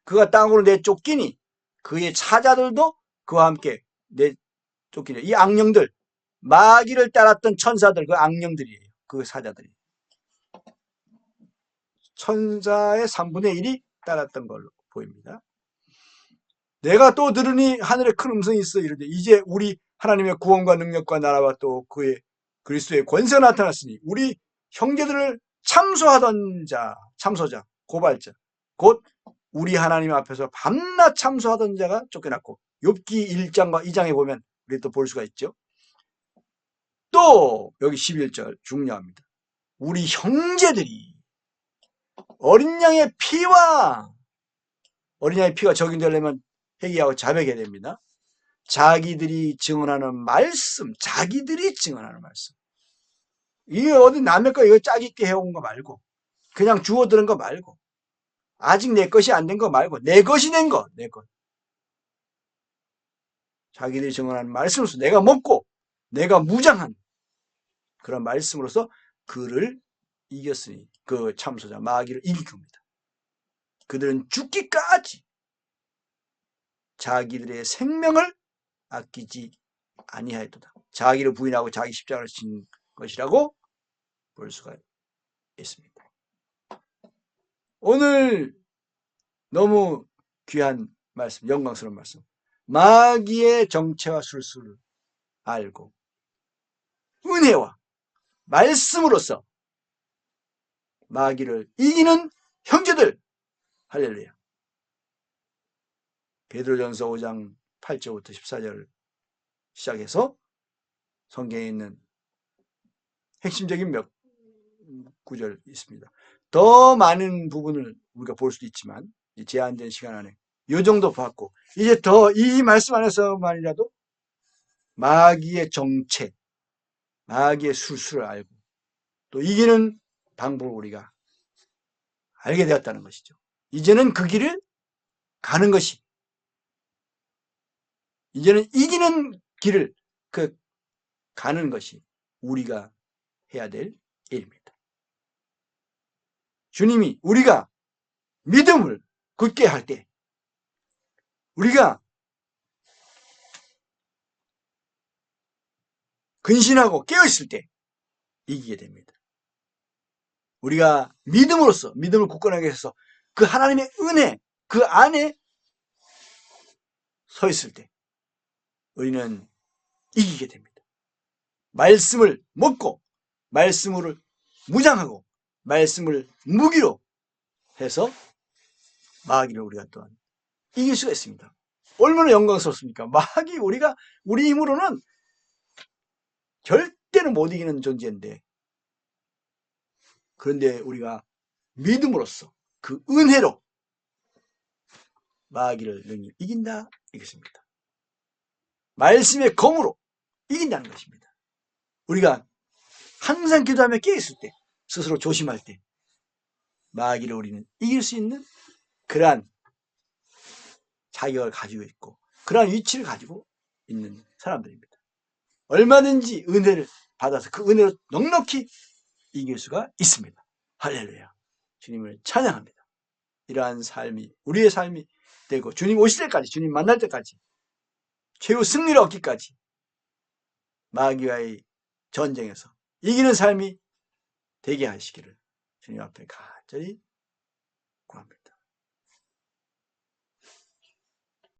그가 땅으로 내쫓기니 그의 사자들도 그와 함께 내쫓기니, 이 악령들, 마귀를 따랐던 천사들, 그 악령들이에요. 그 사자들이. 천사의 3분의 1이 따랐던 걸로 보입니다. 내가 또 들으니 하늘에 큰 음성이 있어 이르되 이제 우리 하나님의 구원과 능력과 나라와 또 그의 그리스도의 권세가 나타났으니 우리 형제들을 참소하던 자, 참소자, 고발자, 곧 우리 하나님 앞에서 밤낮 참소하던 자가 쫓겨났고, 욥기 1장과 2장에 보면 우리 또 볼 수가 있죠. 또 여기 11절 중요합니다. 우리 형제들이 어린 양의 피와, 어린 양의 피가 적용되려면 회개하고 자백해야 됩니다. 자기들이 증언하는 말씀, 자기들이 증언하는 말씀. 이게 어디 남의 거 이거 짝 있게 해온 거 말고, 그냥 주워들은 거 말고, 아직 내 것이 안 된 거 말고, 내 것이 된 거, 내 것. 자기들이 증언하는 말씀으로서 내가 먹고, 내가 무장한 그런 말씀으로서 그를 이겼으니, 그 참소자 마귀를 이길 겁니다. 그들은 죽기까지 자기들의 생명을 아끼지 아니하였도다. 자기를 부인하고 자기 십자가를 진 것이라고 볼 수가 있습니다. 오늘 너무 귀한 말씀, 영광스러운 말씀. 마귀의 정체와 술수를 알고 은혜와 말씀으로써 마귀를 이기는 형제들. 할렐루야. 베드로전서 5장 8절부터 14절 시작해서 성경에 있는 핵심적인 몇 구절 있습니다. 더 많은 부분을 우리가 볼 수도 있지만 제한된 시간 안에 이 정도 봤고, 이제 더 이 말씀 안에서만이라도 마귀의 정체, 마귀의 술수를 알고 또 이기는 방법을 우리가 알게 되었다는 것이죠. 이제는 그 길을 가는 것이, 이제는 이기는 길을 가는 것이 우리가 해야 될 일입니다. 주님이 우리가 믿음을 굳게 할 때, 우리가 근신하고 깨어있을 때 이기게 됩니다. 우리가 믿음으로써, 믿음을 굳건하게 해서 그 하나님의 은혜, 그 안에 서 있을 때 우리는 이기게 됩니다. 말씀을 먹고 말씀을 무장하고 말씀을 무기로 해서 마귀를 우리가 또한 이길 수가 있습니다. 얼마나 영광스럽습니까? 마귀, 우리 힘으로는 절대로 못 이기는 존재인데, 그런데 우리가 믿음으로써 그 은혜로 마귀를 능히 이긴다, 이것입니다. 말씀의 검으로 이긴다는 것입니다. 우리가 항상 기도하며 깨있을 때, 스스로 조심할 때 마귀를 우리는 이길 수 있는 그러한 자격을 가지고 있고 그러한 위치를 가지고 있는 사람들입니다. 얼마든지 은혜를 받아서 그 은혜로 넉넉히 이길 수가 있습니다. 할렐루야. 주님을 찬양합니다. 이러한 삶이 우리의 삶이 되고 주님 오실 때까지, 주님 만날 때까지, 최후 승리를 얻기까지 마귀와의 전쟁에서 이기는 삶이 되게 하시기를 주님 앞에 간절히 구합니다.